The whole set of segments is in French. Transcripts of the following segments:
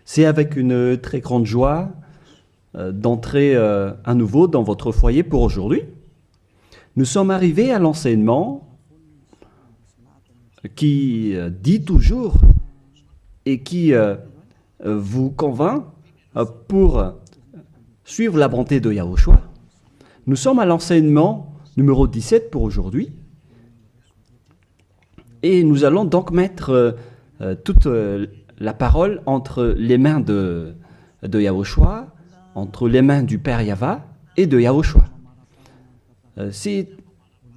C'est avec une très grande joie d'entrer à nouveau dans votre foyer pour aujourd'hui. Nous sommes arrivés à l'enseignement qui dit toujours et qui vous convainc pour suivre la bonté de Yahushua. Nous sommes à l'enseignement numéro 17 pour aujourd'hui. Et nous allons donc mettre toute la parole entre les mains de Yahushua, entre les mains du Père Yahva et de Yahushua. C'est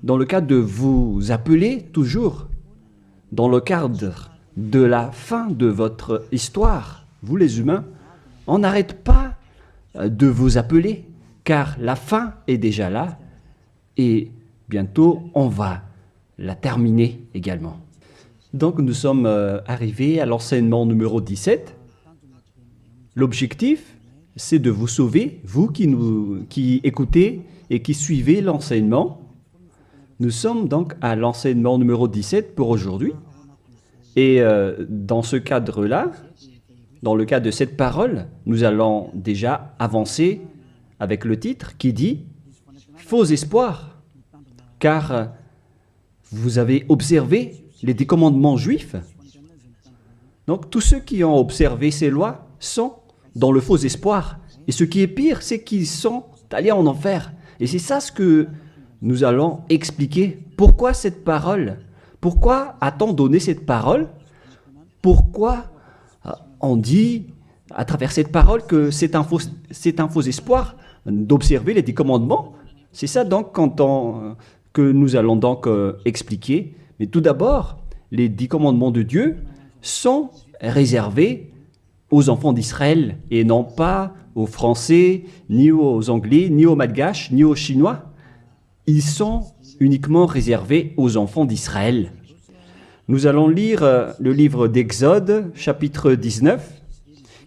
dans le cadre de vous appeler toujours, dans le cadre de la fin de votre histoire, vous les humains, on n'arrête pas de vous appeler, car la fin est déjà là et bientôt on va la terminer également. Donc nous sommes arrivés à l'enseignement numéro 17. L'objectif, c'est de vous sauver, vous qui écoutez et qui suivez l'enseignement. Nous sommes donc à l'enseignement numéro 17 pour aujourd'hui. Et dans ce cadre-là, dans le cadre de cette parole, nous allons déjà avancer avec le titre qui dit « Faux espoir », car vous avez observé les 10 commandements juifs. Donc tous ceux qui ont observé ces lois sont dans le faux espoir. Et ce qui est pire, c'est qu'ils sont allés en enfer. Et c'est ça ce que nous allons expliquer. Pourquoi cette parole? Pourquoi a-t-on donné cette parole? Pourquoi on dit à travers cette parole que c'est un faux espoir d'observer les 10 commandements? C'est ça donc que nous allons donc expliquer. Mais tout d'abord, les 10 commandements de Dieu sont réservés aux enfants d'Israël et non pas aux Français, ni aux Anglais, ni aux Malgaches, ni aux Chinois. Ils sont uniquement réservés aux enfants d'Israël. Nous allons lire le livre d'Exode, chapitre 19,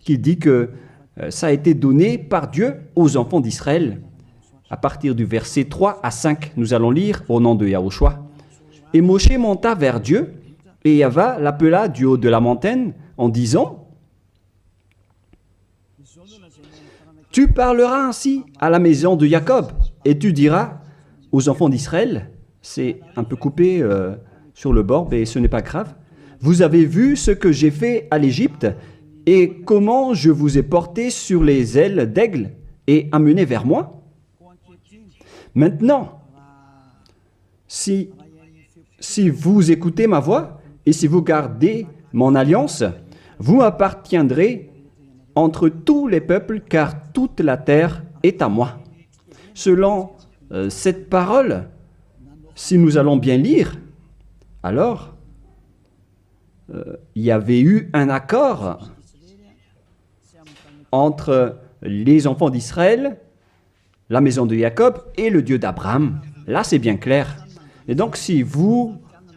qui dit que ça a été donné par Dieu aux enfants d'Israël. À partir du verset 3 à 5, nous allons lire au nom de Yahushua. Et Moshe monta vers Dieu, et Yahva l'appela du haut de la montagne en disant « Tu parleras ainsi à la maison de Jacob, et tu diras aux enfants d'Israël, c'est un peu coupé sur le bord, mais ce n'est pas grave, vous avez vu ce que j'ai fait à l'Égypte, et comment je vous ai porté sur les ailes d'aigle et amené vers moi. Maintenant, si vous écoutez ma voix et si vous gardez mon alliance, vous appartiendrez entre tous les peuples, car toute la terre est à moi. » Selon cette parole, si nous allons bien lire, alors il y avait eu un accord entre les enfants d'Israël, la maison de Jacob et le Dieu d'Abraham. Là, c'est bien clair. Et donc, si vous,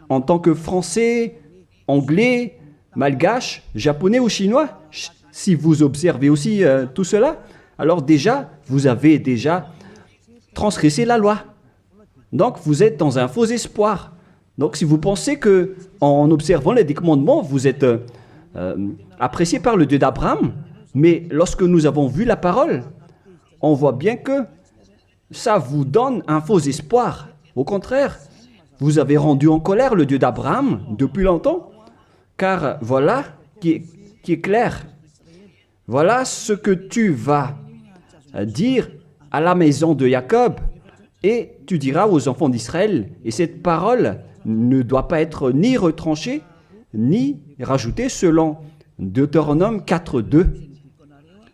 en tant que Français, Anglais, Malgache, Japonais ou Chinois, si vous observez aussi tout cela, alors déjà, vous avez déjà transgressé la loi. Donc, vous êtes dans un faux espoir. Donc, si vous pensez que en observant les 10 commandements, vous êtes apprécié par le Dieu d'Abraham, mais lorsque nous avons vu la parole, on voit bien que ça vous donne un faux espoir. Au contraire, vous avez rendu en colère le Dieu d'Abraham depuis longtemps, car voilà qui est clair. Voilà ce que tu vas dire à la maison de Jacob et tu diras aux enfants d'Israël. Et cette parole ne doit pas être ni retranchée, ni rajoutée selon Deutéronome 4.2.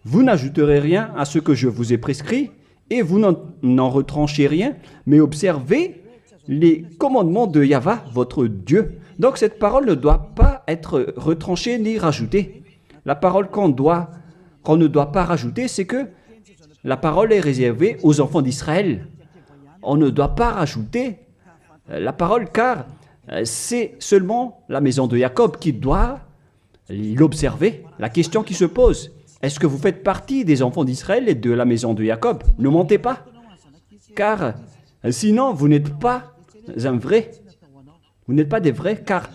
Vous n'ajouterez rien à ce que je vous ai prescrit et vous n'en retranchez rien, mais observez les commandements de Yahva, votre Dieu. Donc cette parole ne doit pas être retranchée ni rajoutée. La parole qu'on ne doit pas rajouter, c'est que la parole est réservée aux enfants d'Israël. On ne doit pas rajouter la parole, car c'est seulement la maison de Jacob qui doit l'observer. La question qui se pose, est-ce que vous faites partie des enfants d'Israël et de la maison de Jacob? Ne mentez pas, car sinon vous n'êtes pas un vrai. Vous n'êtes pas des vrais, car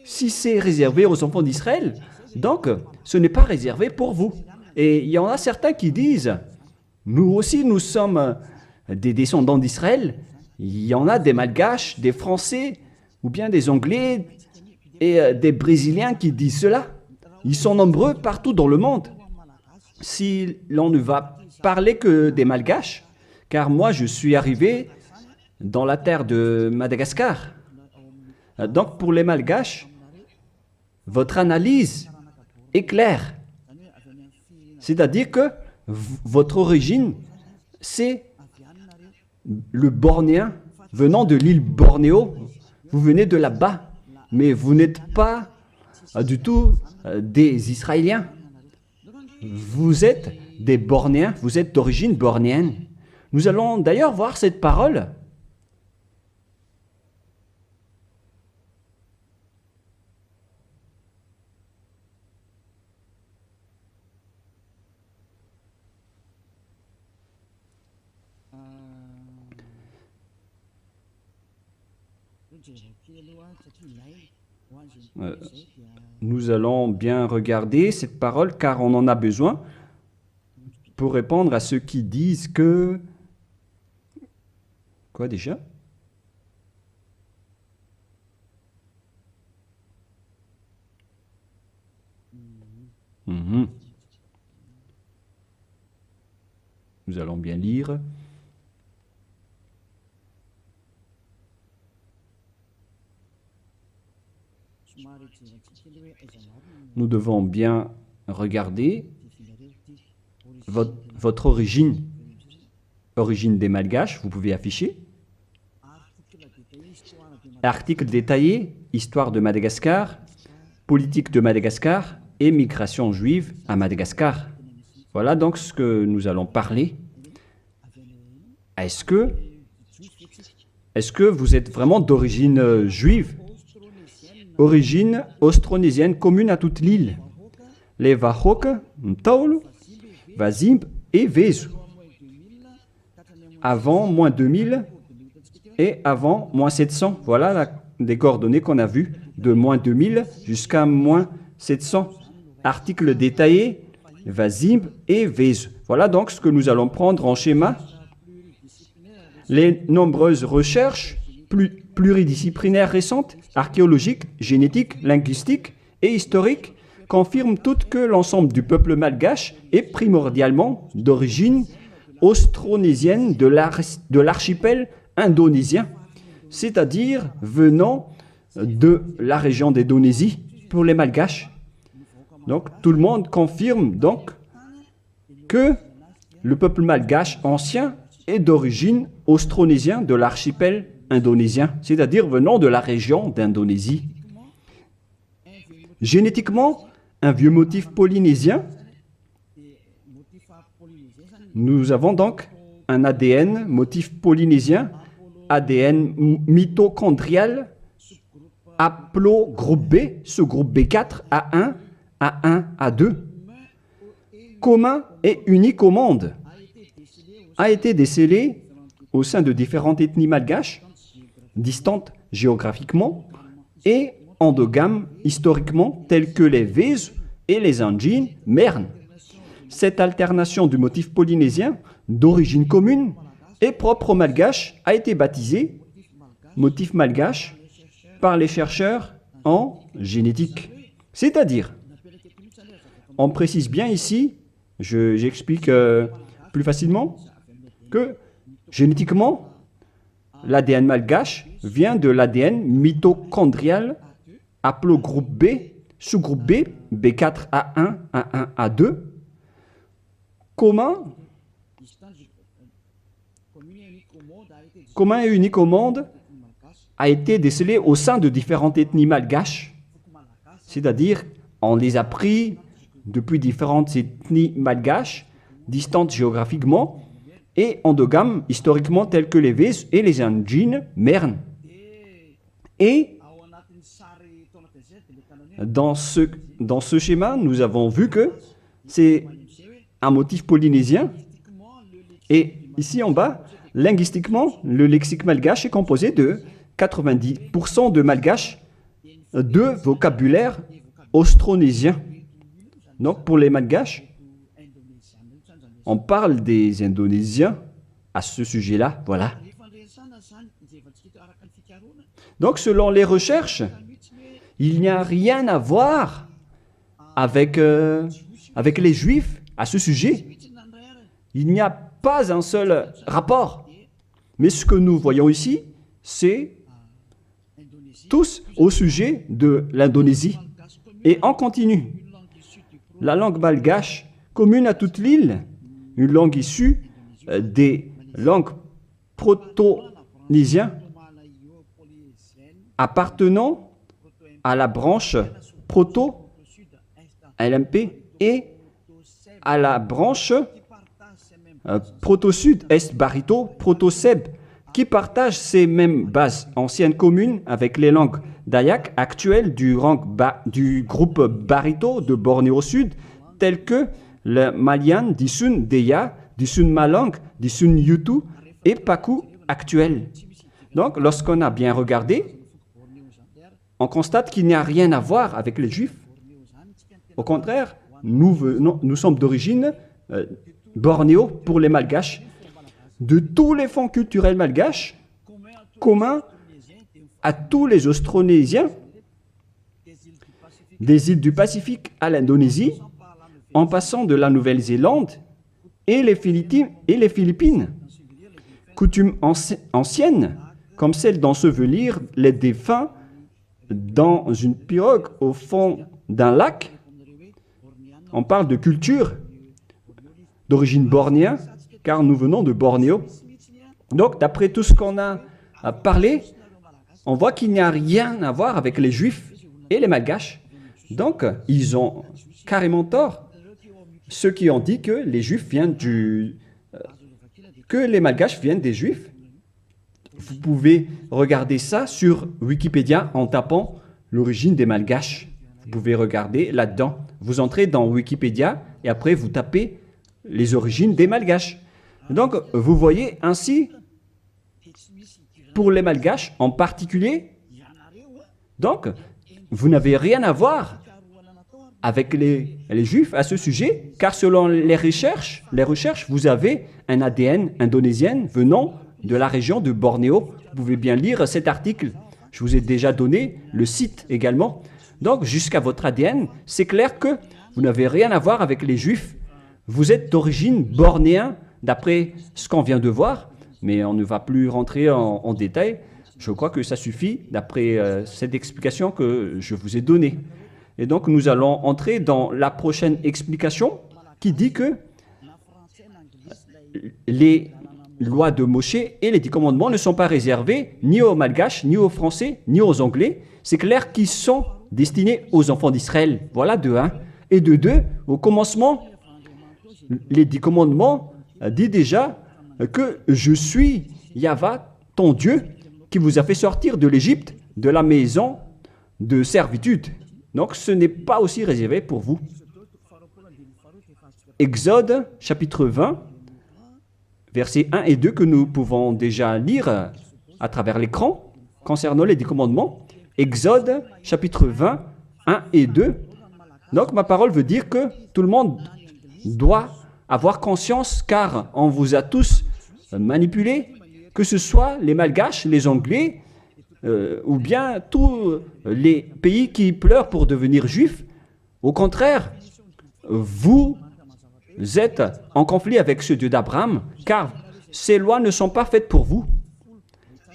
Si c'est réservé aux enfants d'Israël, donc ce n'est pas réservé pour vous. Et il y en a certains qui disent, nous aussi nous sommes des descendants d'Israël. Il y en a des Malgaches, des Français, ou bien des Anglais et des Brésiliens qui disent cela. Ils sont nombreux partout dans le monde. Si l'on ne va parler que des Malgaches, car moi je suis arrivé dans la terre de Madagascar. Donc pour les Malgaches, votre analyse est claire. C'est-à-dire que votre origine, c'est le Bornéen venant de l'île Bornéo. Vous venez de là-bas, mais vous n'êtes pas du tout des Israéliens. Vous êtes des Bornéens, vous êtes d'origine bornéenne. Nous allons d'ailleurs voir cette parole. Nous allons bien regarder cette parole car on en a besoin pour répondre à ceux qui disent que... Quoi déjà? Mhm. Nous allons bien lire. Nous devons bien regarder votre origine des Malgaches, vous pouvez afficher. Article détaillé, histoire de Madagascar, politique de Madagascar et migration juive à Madagascar. Voilà donc ce que nous allons parler. Est-ce que vous êtes vraiment d'origine juive? Origine austronésienne commune à toute l'île. Les Wahok, Ntaulu, Wazimb et Vezu. Avant moins 2000 et avant moins 700. Voilà les coordonnées qu'on a vues de moins 2000 jusqu'à moins 700. Article détaillé, Wazimb et Vezu. Voilà donc ce que nous allons prendre en schéma. Les nombreuses recherches pluridisciplinaires récentes, archéologiques, génétiques, linguistiques et historiques, confirment toutes que l'ensemble du peuple malgache est primordialement d'origine austronésienne de l'archipel indonésien, c'est-à-dire venant de la région d'Indonésie pour les Malgaches. Donc tout le monde confirme donc que le peuple malgache ancien est d'origine austronésienne de l'archipel indonésien, c'est-à-dire venant de la région d'Indonésie. Génétiquement, un vieux motif polynésien. Nous avons donc un ADN motif polynésien, ADN mitochondrial, haplogroupe B, sous-groupe B4, A1, A1, A2, commun et unique au monde, a été décelé au sein de différentes ethnies malgaches, distantes géographiquement et endogames historiquement, telles que les Vezu et les Anjin Mern. Cette alternation du motif polynésien d'origine commune et propre au malgache a été baptisée motif malgache par les chercheurs en génétique. C'est-à-dire, on précise bien ici, j'explique plus facilement, que génétiquement, l'ADN malgache vient de l'ADN mitochondrial haplogroupe B, sous-groupe B, B4A1, A1, A2, commun et unique au monde, a été décelé au sein de différentes ethnies malgaches, c'est-à-dire on les a pris depuis différentes ethnies malgaches, distantes géographiquement, et endogames historiquement tels que les Vezu et les Anjin Mern. Et dans ce schéma, nous avons vu que c'est un motif polynésien. Et ici en bas, linguistiquement, le lexique malgache est composé de 90% de malgache de vocabulaire austronésien. Donc pour les Malgaches, on parle des Indonésiens à ce sujet-là, voilà. Donc selon les recherches, il n'y a rien à voir avec les Juifs à ce sujet. Il n'y a pas un seul rapport. Mais ce que nous voyons ici, c'est tous au sujet de l'Indonésie. Et on continue. La langue malgache, commune à toute l'île, une langue issue des langues proto-nésiennes appartenant à la branche proto-LMP et à la branche proto-sud, est-barito, proto-seb, qui partagent ces mêmes bases anciennes communes avec les langues dayak actuelles du groupe barito de Bornéo Sud, telles que le Malian, Disun Deya, Disun Malang, Disun Yutu et Paku actuel. Donc, lorsqu'on a bien regardé, on constate qu'il n'y a rien à voir avec les Juifs. Au contraire, nous sommes d'origine bornéo pour les Malgaches. De tous les fonds culturels malgaches, communs à tous les Austronésiens, des îles du Pacifique à l'Indonésie, en passant de la Nouvelle-Zélande et les Philippines. Coutumes anciennes, comme celle d'ensevelir les défunts dans une pirogue au fond d'un lac. On parle de culture d'origine bornéenne, car nous venons de Bornéo. Donc, d'après tout ce qu'on a parlé, on voit qu'il n'y a rien à voir avec les Juifs et les Malgaches. Donc, ils ont carrément tort. Ceux qui ont dit que les Juifs viennent que les Malgaches viennent des Juifs. Vous pouvez regarder ça sur Wikipédia en tapant l'origine des Malgaches. Vous pouvez regarder là-dedans. Vous entrez dans Wikipédia et après vous tapez les origines des Malgaches. Donc, vous voyez ainsi, pour les Malgaches en particulier, donc, vous n'avez rien à voir avec les Juifs à ce sujet, car selon les recherches, vous avez un ADN indonésien venant de la région de Bornéo. Vous pouvez bien lire cet article. Je vous ai déjà donné le site également. Donc, jusqu'à votre ADN, c'est clair que vous n'avez rien à voir avec les Juifs. Vous êtes d'origine bornéenne, d'après ce qu'on vient de voir, mais on ne va plus rentrer en détail. Je crois que ça suffit d'après cette explication que je vous ai donnée. Et donc, nous allons entrer dans la prochaine explication qui dit que les lois de Moshe et les 10 commandements ne sont pas réservés ni aux Malgaches, ni aux Français, ni aux Anglais. C'est clair qu'ils sont destinés aux enfants d'Israël. Voilà de 1. Et de 2, au commencement, les 10 commandements dit déjà que je suis Yahva, ton Dieu, qui vous a fait sortir de l'Égypte, de la maison de servitude. Donc ce n'est pas aussi réservé pour vous. Exode, chapitre 20, versets 1 et 2 que nous pouvons déjà lire à travers l'écran concernant les 10 commandements. Exode, chapitre 20, 1 et 2. Donc ma parole veut dire que tout le monde doit avoir conscience, car on vous a tous manipulés, que ce soit les Malgaches, les Anglais, ou bien tous les pays qui pleurent pour devenir juifs. Au contraire, vous êtes en conflit avec ce Dieu d'Abraham, car ces lois ne sont pas faites pour vous.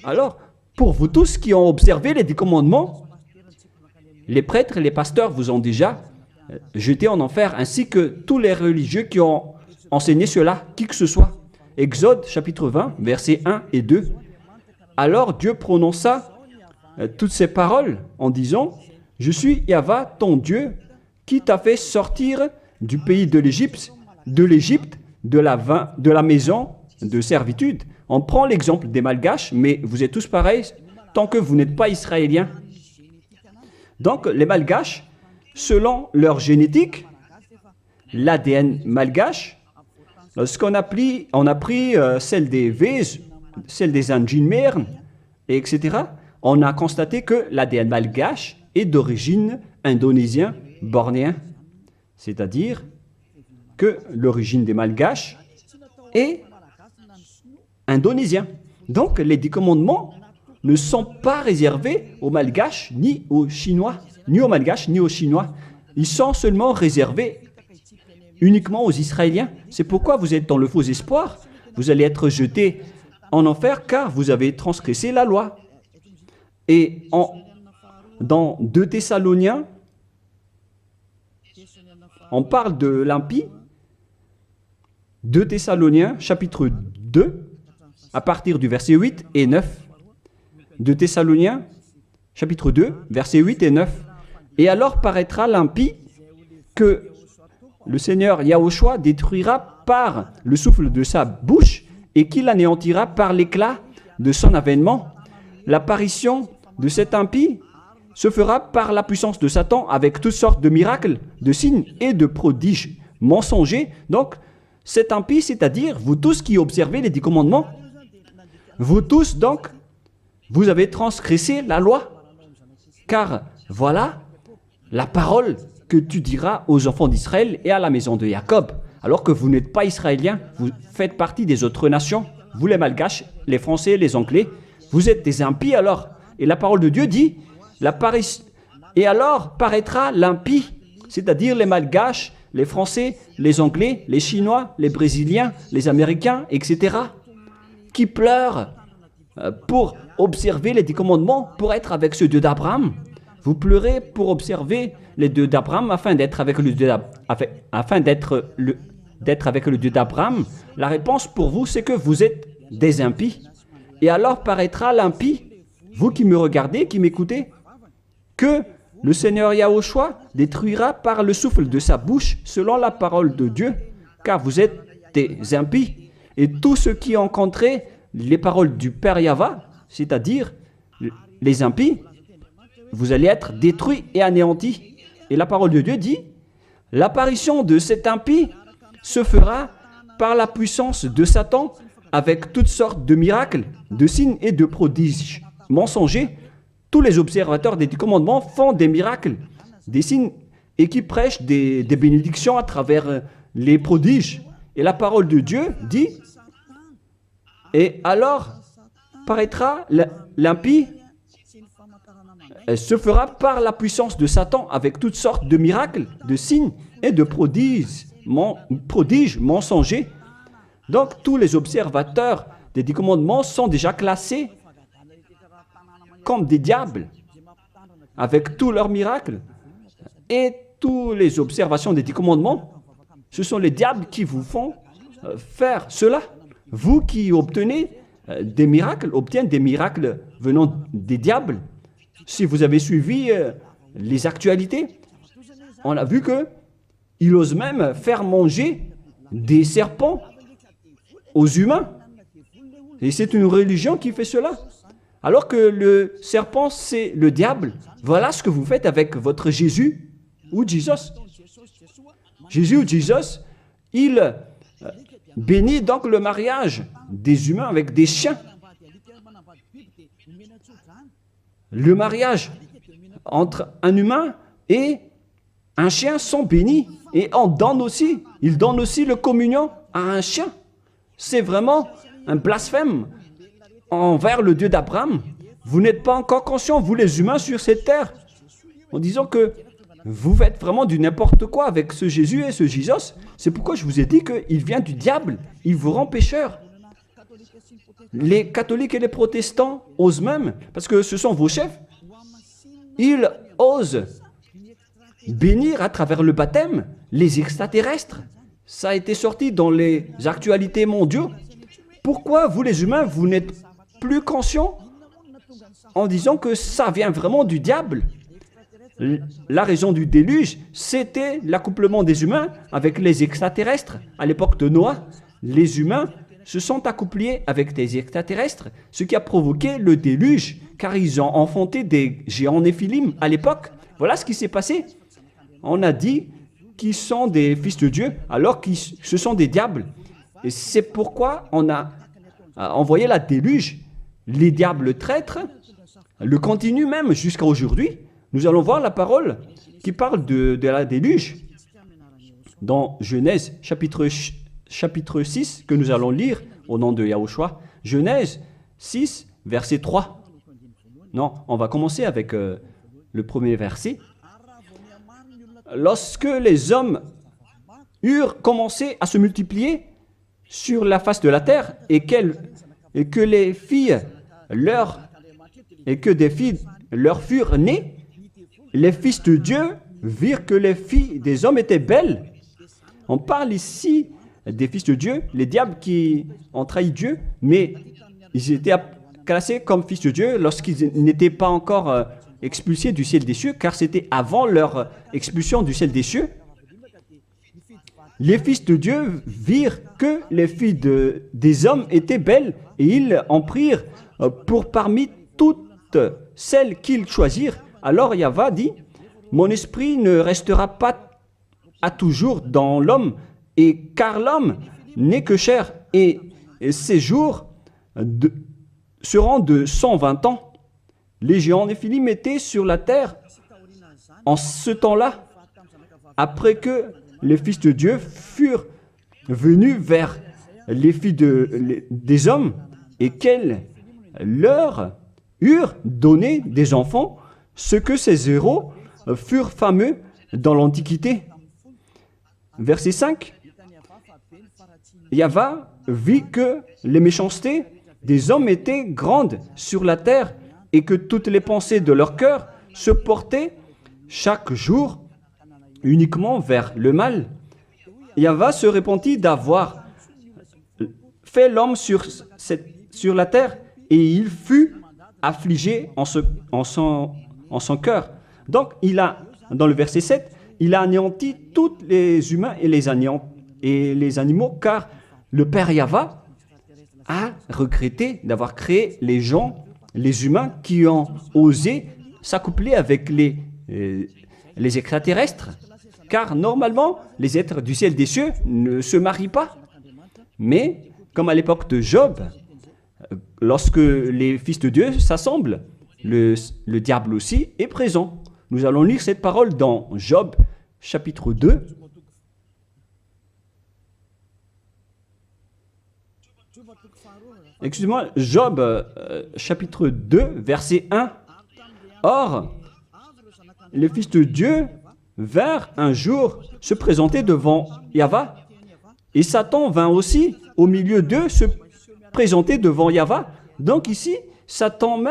Alors, pour vous tous qui ont observé les 10 commandements, les prêtres et les pasteurs vous ont déjà jeté en enfer, ainsi que tous les religieux qui ont enseigné cela, qui que ce soit. Exode chapitre 20, versets 1 et 2. Alors Dieu prononça toutes ces paroles en disant « Je suis Yahva, ton Dieu, qui t'a fait sortir du pays de l'Égypte, de la maison de servitude. » On prend l'exemple des Malgaches, mais vous êtes tous pareils tant que vous n'êtes pas israéliens. Donc les Malgaches, selon leur génétique, l'ADN malgache, lorsqu'on a pris celle des Vez, celle des Anjinmer, etc., on a constaté que l'ADN malgache est d'origine indonésien bornéen, c'est-à-dire que l'origine des Malgaches est indonésien. Donc les 10 commandements ne sont pas réservés aux Malgaches ni aux Chinois, ni aux Malgaches ni aux Chinois. Ils sont seulement réservés uniquement aux Israéliens. C'est pourquoi vous êtes dans le faux espoir. Vous allez être jetés en enfer car vous avez transgressé la loi. Et dans 2 Thessaloniens, on parle de l'impie. 2 Thessaloniens, chapitre 2, à partir du verset 8 et 9. 2 Thessaloniens, chapitre 2, versets 8 et 9. Et alors paraîtra l'impie que le Seigneur Yahushua détruira par le souffle de sa bouche et qu'il anéantira par l'éclat de son avènement. L'apparition de cet impie se fera par la puissance de Satan avec toutes sortes de miracles, de signes et de prodiges mensongers. Donc, cet impie, c'est-à-dire vous tous qui observez les 10 commandements, vous tous donc, vous avez transgressé la loi. Car voilà la parole que tu diras aux enfants d'Israël et à la maison de Jacob. Alors que vous n'êtes pas israéliens, vous faites partie des autres nations. Vous les Malgaches, les Français, les Anglais, vous êtes des impies alors. Et la parole de Dieu dit, et alors paraîtra l'impie, c'est-à-dire les Malgaches, les Français, les Anglais, les Chinois, les Brésiliens, les Américains, etc., qui pleurent pour observer les 10 commandements, pour être avec ce Dieu d'Abraham. Vous pleurez pour observer les Dieux d'Abraham afin d'être avec le Dieu d'Abraham. La réponse pour vous, c'est que vous êtes des impies. Et alors paraîtra l'impie, vous qui me regardez, qui m'écoutez, que le Seigneur Yahushua détruira par le souffle de sa bouche selon la parole de Dieu, car vous êtes des impies. Et tous ceux qui ont rencontré les paroles du Père Yahva, c'est-à-dire les impies, vous allez être détruits et anéantis. Et la parole de Dieu dit, l'apparition de cet impie se fera par la puissance de Satan avec toutes sortes de miracles, de signes et de prodiges mensongers. Tous les observateurs des 10 commandements font des miracles, des signes et qui prêchent des bénédictions à travers les prodiges. Et la parole de Dieu dit, et alors paraîtra l'impie, elle se fera par la puissance de Satan avec toutes sortes de miracles, de signes et de prodiges mensongers. Donc tous les observateurs des 10 commandements sont déjà classés comme des diables avec tous leurs miracles. Et toutes les observations des 10 commandements, ce sont les diables qui vous font faire cela. Vous qui obtenez des miracles, obtiennent des miracles venant des diables. Si vous avez suivi les actualités, on a vu qu'il ose même faire manger des serpents aux humains. Et c'est une religion qui fait cela. Alors que le serpent, c'est le diable. Voilà ce que vous faites avec votre Jésus ou Jesus. Jésus ou Jesus, il bénit donc le mariage des humains avec des chiens. Le mariage entre un humain et un chien sont bénis. Et il donne aussi le communion à un chien. C'est vraiment un blasphème envers le Dieu d'Abraham. Vous n'êtes pas encore conscients, vous les humains sur cette terre, en disant que vous faites vraiment du n'importe quoi avec ce Jésus et ce Jesus. C'est pourquoi je vous ai dit qu'il vient du diable. Il vous rend pécheur. Les catholiques et les protestants osent même, parce que ce sont vos chefs, ils osent bénir à travers le baptême les extraterrestres. Ça a été sorti dans les actualités mondiaux. Pourquoi vous les humains, vous n'êtes plus conscients en disant que ça vient vraiment du diable? La raison du déluge, c'était l'accouplement des humains avec les extraterrestres. À l'époque de Noah, les humains se sont accouplés avec des extraterrestres, ce qui a provoqué le déluge, car ils ont enfanté des géants néphilim à l'époque. Voilà ce qui s'est passé. On a dit qu'ils sont des fils de Dieu, alors que ce sont des diables. Et c'est pourquoi on a envoyé la déluge. Les diables traîtres le continuent même jusqu'à aujourd'hui. Nous allons voir la parole qui parle de la déluge dans Genèse chapitre 6 que nous allons lire au nom de Yahushua. Genèse 6, verset 3. Non, on va commencer avec le premier verset. Lorsque les hommes eurent commencé à se multiplier sur la face de la terre et que des filles leur furent nées, les fils de Dieu virent que les filles des hommes étaient belles. On parle ici des fils de Dieu, les diables qui ont trahi Dieu, mais ils étaient classés comme fils de Dieu lorsqu'ils n'étaient pas encore expulsés du ciel des cieux, car c'était avant leur expulsion du ciel des cieux. Les fils de Dieu virent que les filles des hommes étaient belles, et ils en prirent pour parmi toutes celles qu'ils choisirent. Alors Yahva dit, « Mon esprit ne restera pas à toujours dans l'homme, et car l'homme n'est que chair, et ses jours seront de 120 ans. » Les géants Néphilim étaient sur la terre en ce temps-là, après que les fils de Dieu furent venus vers les filles des hommes et qu'elles leur eurent donné des enfants, ce que ces héros furent fameux dans l'Antiquité. Verset 5. Yahva vit que les méchancetés des hommes étaient grandes sur la terre et que toutes les pensées de leur cœur se portaient chaque jour uniquement vers le mal. Yahva se repentit d'avoir fait l'homme sur la terre et il fut affligé en son cœur. Donc, dans le verset 7, il a anéanti tous les humains et les animaux, car le Père Yahva a regretté d'avoir créé les gens, les humains qui ont osé s'accoupler avec les extraterrestres. Car normalement, les êtres du ciel des cieux ne se marient pas. Mais, comme à l'époque de Job, lorsque les fils de Dieu s'assemblent, le diable aussi est présent. Nous allons lire cette parole dans Job, chapitre 2. Excusez-moi, Job, chapitre 2, verset 1. Or, les fils de Dieu vinrent un jour se présenter devant Yahva, et Satan vint aussi au milieu d'eux se présenter devant Yahva. Donc ici, Satan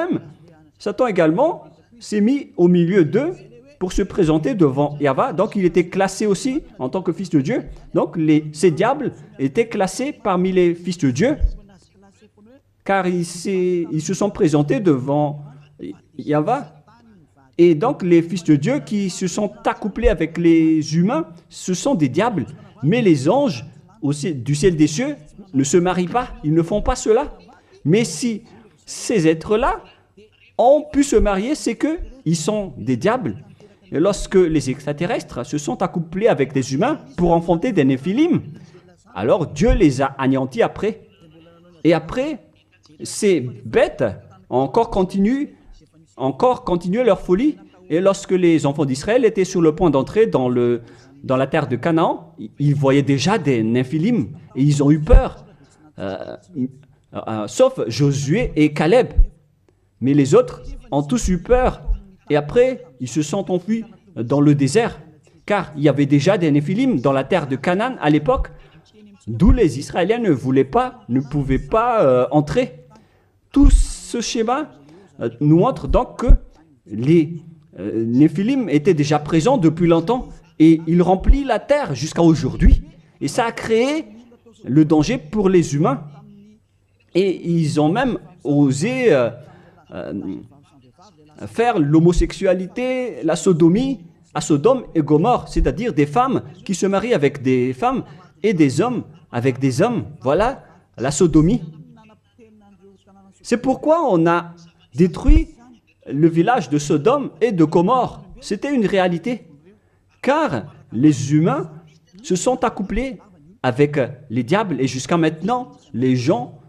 également s'est mis au milieu d'eux pour se présenter devant Yahva. Donc il était classé aussi en tant que fils de Dieu. Donc ces diables étaient classés parmi les fils de Dieu, car ils se sont présentés devant Yahva. Et donc les fils de Dieu qui se sont accouplés avec les humains, ce sont des diables. Mais les anges du ciel des cieux ne se marient pas, ils ne font pas cela. Mais si ces êtres-là ont pu se marier, c'est qu'ils sont des diables. Et lorsque les extraterrestres se sont accouplés avec des humains pour enfanter des néphilim, alors Dieu les a anéantis après. Et après, ces bêtes ont encore continué leur folie. Et lorsque les enfants d'Israël étaient sur le point d'entrer dans la terre de Canaan, ils voyaient déjà des néphilim et ils ont eu peur, sauf Josué et Caleb. Mais les autres ont tous eu peur et après ils se sont enfuis dans le désert, car il y avait déjà des néphilim dans la terre de Canaan à l'époque, d'où les Israéliens ne pouvaient pas entrer. Tout ce schéma nous montre donc que les néphilim étaient déjà présents depuis longtemps et ils remplissent la terre jusqu'à aujourd'hui. Et ça a créé le danger pour les humains. Et ils ont même osé faire l'homosexualité, la sodomie à Sodome et Gomorrhe, c'est-à-dire des femmes qui se marient avec des femmes et des hommes avec des hommes. Voilà la sodomie. C'est pourquoi on a détruit le village de Sodome et de Gomorrhe. C'était une réalité. Car les humains se sont accouplés avec les diables et jusqu'à maintenant, les gens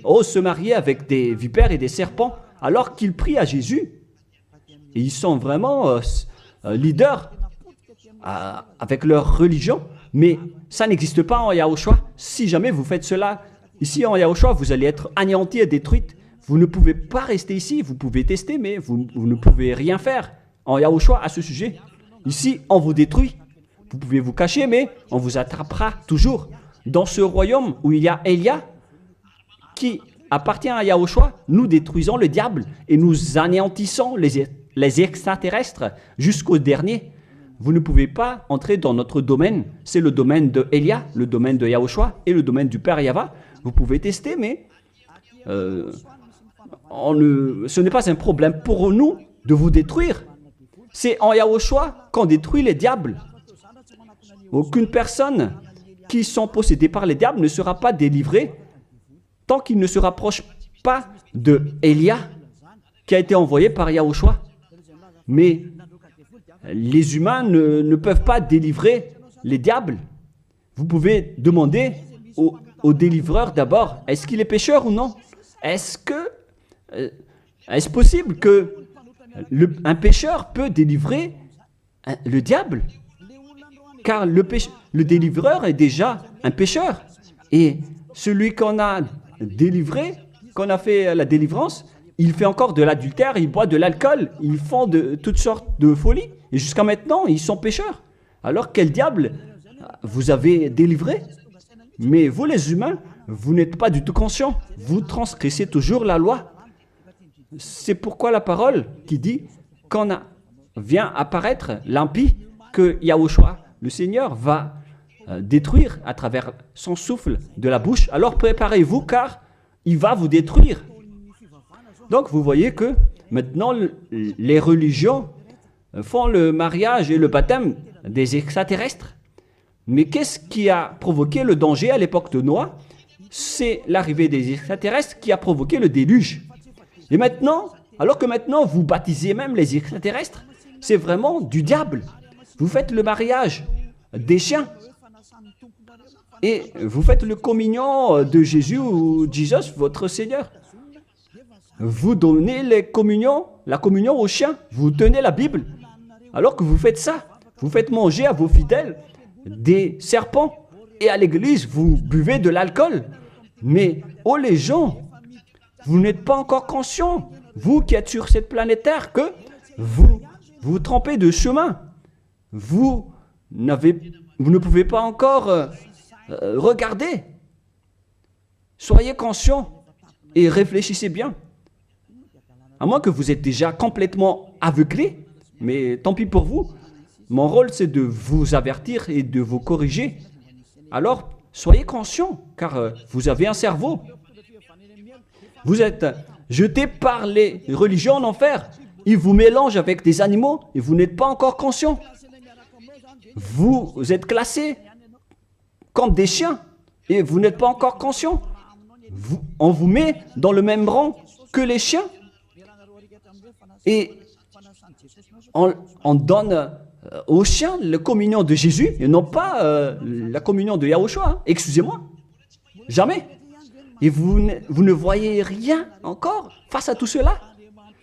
osent se marier avec des vipères et des serpents alors qu'ils prient à Jésus. Et ils sont vraiment leaders avec leur religion. Mais ça n'existe pas en Yahushua. Si jamais vous faites cela ici en Yahushua, vous allez être anéantis et détruits. Vous ne pouvez pas rester ici. Vous pouvez tester, mais vous ne pouvez rien faire en Yahushua à ce sujet. Ici, on vous détruit. Vous pouvez vous cacher, mais on vous attrapera toujours. Dans ce royaume où il y a Elia, qui appartient à Yahushua, nous détruisons le diable et nous anéantissons les extraterrestres jusqu'au dernier. Vous ne pouvez pas entrer dans notre domaine. C'est le domaine de Elia, le domaine de Yahushua et le domaine du Père Yahva. Vous pouvez tester, mais ce n'est pas un problème pour nous de vous détruire. C'est en Yahushua qu'on détruit les diables. Aucune personne qui sont possédées par les diables ne sera pas délivrée tant qu'il ne se rapproche pas de Elia qui a été envoyé par Yahushua. Mais les humains ne peuvent pas délivrer les diables. Vous pouvez demander au délivreur d'abord, est-ce qu'il est pécheur ou non? Est-ce possible que un pécheur peut délivrer le diable? Car le délivreur est déjà un pécheur. Et celui qu'on a délivré, qu'on a fait la délivrance, il fait encore de l'adultère, il boit de l'alcool, ils font de toutes sortes de folies. Et jusqu'à maintenant, ils sont pécheurs. Alors quel diable vous avez délivré? Mais vous les humains, vous n'êtes pas du tout conscients. Vous transgressez toujours la loi. C'est pourquoi la parole qui dit quand vient apparaître l'impie, que Yahushua, le Seigneur, va détruire à travers son souffle de la bouche. Alors préparez-vous car il va vous détruire. Donc vous voyez que maintenant les religions font le mariage et le baptême des extraterrestres. Mais qu'est-ce qui a provoqué le danger à l'époque de Noé? C'est l'arrivée des extraterrestres qui a provoqué le déluge. Et maintenant, alors que maintenant vous baptisez même les extraterrestres, c'est vraiment du diable. Vous faites le mariage des chiens. Et vous faites le communion de Jésus ou Jesus, votre Seigneur. Vous donnez la communion aux chiens. Vous tenez la Bible. Alors que vous faites ça, vous faites manger à vos fidèles des serpents. Et à l'église, vous buvez de l'alcool. Mais, oh les gens, vous n'êtes pas encore conscients, vous qui êtes sur cette planète Terre, que vous trompez de chemin. Vous ne pouvez pas encore regarder. Soyez conscients et réfléchissez bien. À moins que vous êtes déjà complètement aveuglé, mais tant pis pour vous. Mon rôle, c'est de vous avertir et de vous corriger. Alors, soyez conscients, car vous avez un cerveau. Vous êtes jetés par les religions en enfer. Ils vous mélangent avec des animaux et vous n'êtes pas encore conscients. Vous êtes classés comme des chiens et vous n'êtes pas encore conscients. On vous met dans le même rang que les chiens. Et on donne aux chiens la communion de Jésus et non pas la communion de Yahushua. Excusez-moi. Jamais. Et vous ne voyez rien encore face à tout cela.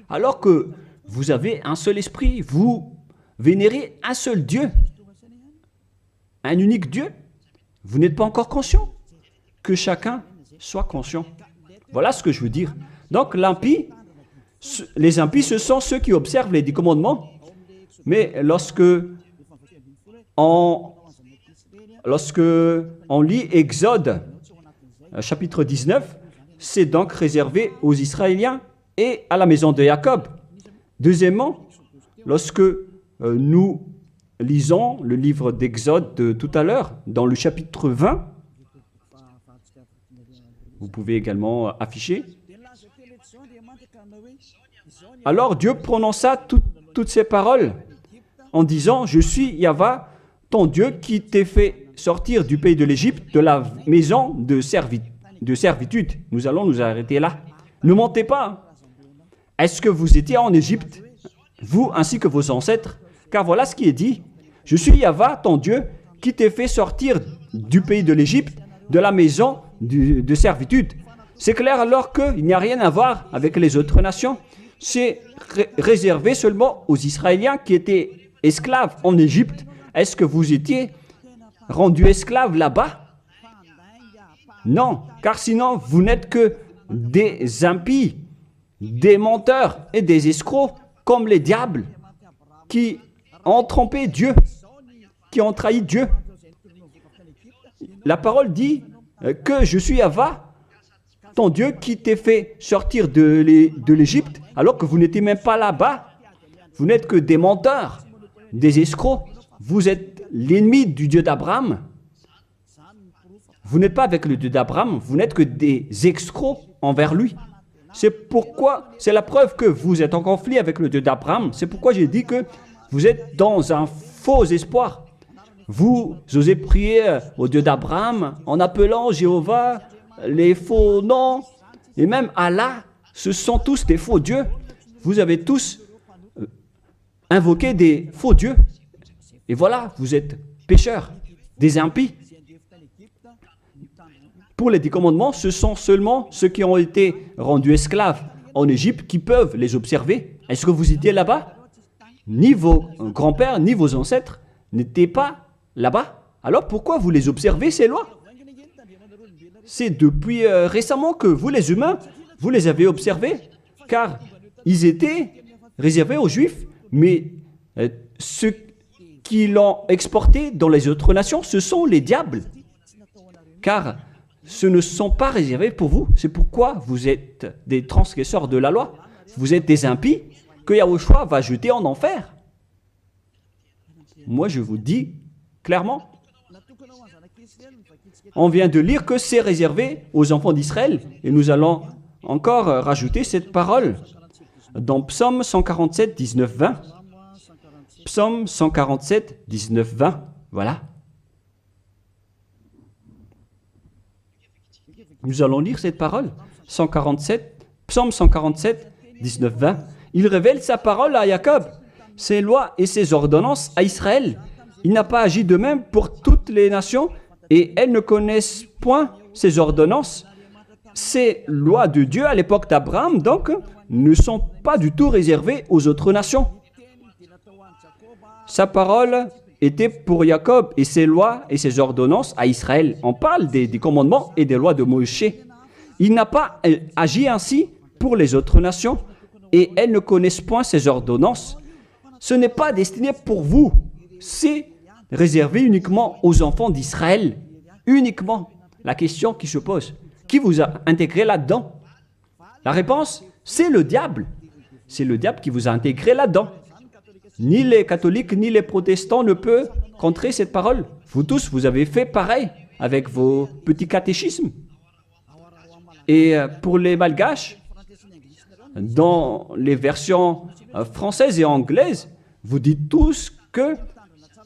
Alors que vous avez un seul esprit, vous vénérez un seul Dieu, un unique Dieu. Vous n'êtes pas encore conscient. Que chacun soit conscient. Voilà ce que je veux dire. Donc les impies, ce sont ceux qui observent les 10 commandements. Mais lorsque on lit Exode, chapitre 19, c'est donc réservé aux Israéliens et à la maison de Jacob. Deuxièmement, lorsque nous lisons le livre d'Exode de tout à l'heure, dans le chapitre 20, vous pouvez également afficher. Alors Dieu prononça toutes ces paroles en disant « Je suis Yahva, ton Dieu, qui t'ai fait sortir du pays de l'Égypte, de la maison de servitude. » Nous allons nous arrêter là. Ne montez pas. Est-ce que vous étiez en Égypte, vous ainsi que vos ancêtres? Car voilà ce qui est dit. « Je suis Yahva, ton Dieu, qui t'ai fait sortir du pays de l'Égypte, de la maison de servitude. » C'est clair alors qu'il n'y a rien à voir avec les autres nations. c'est réservé seulement aux Israéliens qui étaient esclaves en Égypte. Est-ce que vous étiez rendus esclaves là-bas? Non, car sinon vous n'êtes que des impies, des menteurs et des escrocs comme les diables qui ont trompé Dieu, qui ont trahi Dieu. La parole dit que je suis Yahva, ton Dieu qui t'ai fait sortir de l'Égypte alors que vous n'étiez même pas là-bas. Vous n'êtes que des menteurs, des escrocs. Vous êtes l'ennemi du Dieu d'Abraham. Vous n'êtes pas avec le Dieu d'Abraham, vous n'êtes que des escrocs envers lui. C'est pourquoi, c'est la preuve que vous êtes en conflit avec le Dieu d'Abraham. C'est pourquoi j'ai dit que vous êtes dans un faux espoir. Vous osez prier au Dieu d'Abraham en appelant Jéhovah les faux noms. Et même Allah, ce sont tous des faux dieux. Vous avez tous invoqué des faux dieux. Et voilà, vous êtes pécheurs, des impies. Pour les 10 commandements, ce sont seulement ceux qui ont été rendus esclaves en Égypte qui peuvent les observer. Est-ce que vous étiez là-bas? Ni vos grands-pères, ni vos ancêtres n'étaient pas là-bas. Alors pourquoi vous les observez, ces lois? C'est depuis récemment que vous, les humains, vous les avez observés, car ils étaient réservés aux Juifs, mais ceux qui l'ont exporté dans les autres nations, ce sont les diables. Car ce ne sont pas réservés pour vous. C'est pourquoi vous êtes des transgresseurs de la loi. Vous êtes des impies que Yahushua va jeter en enfer. Moi, je vous dis clairement, on vient de lire que c'est réservé aux enfants d'Israël. Et nous allons encore rajouter cette parole dans Psaume 147, 19, 20. Psaume 147, 19, 20. Voilà. Nous allons lire cette parole. Psaume 147, 19, 20. Il révèle sa parole à Jacob, ses lois et ses ordonnances à Israël. Il n'a pas agi de même pour toutes les nations et elles ne connaissent point ses ordonnances. Ces lois de Dieu à l'époque d'Abraham, donc, ne sont pas du tout réservées aux autres nations. Sa parole était pour Jacob et ses lois et ses ordonnances à Israël. On parle des commandements et des lois de Moïse. Il n'a pas agi ainsi pour les autres nations et elles ne connaissent point ses ordonnances. Ce n'est pas destiné pour vous, c'est réservé uniquement aux enfants d'Israël. Uniquement. La question qui se pose, qui vous a intégré là-dedans? La réponse, c'est le diable. C'est le diable qui vous a intégré là-dedans. Ni les catholiques, ni les protestants ne peuvent contrer cette parole. Vous tous, vous avez fait pareil avec vos petits catéchismes. Et pour les malgaches, dans les versions françaises et anglaises, vous dites tous que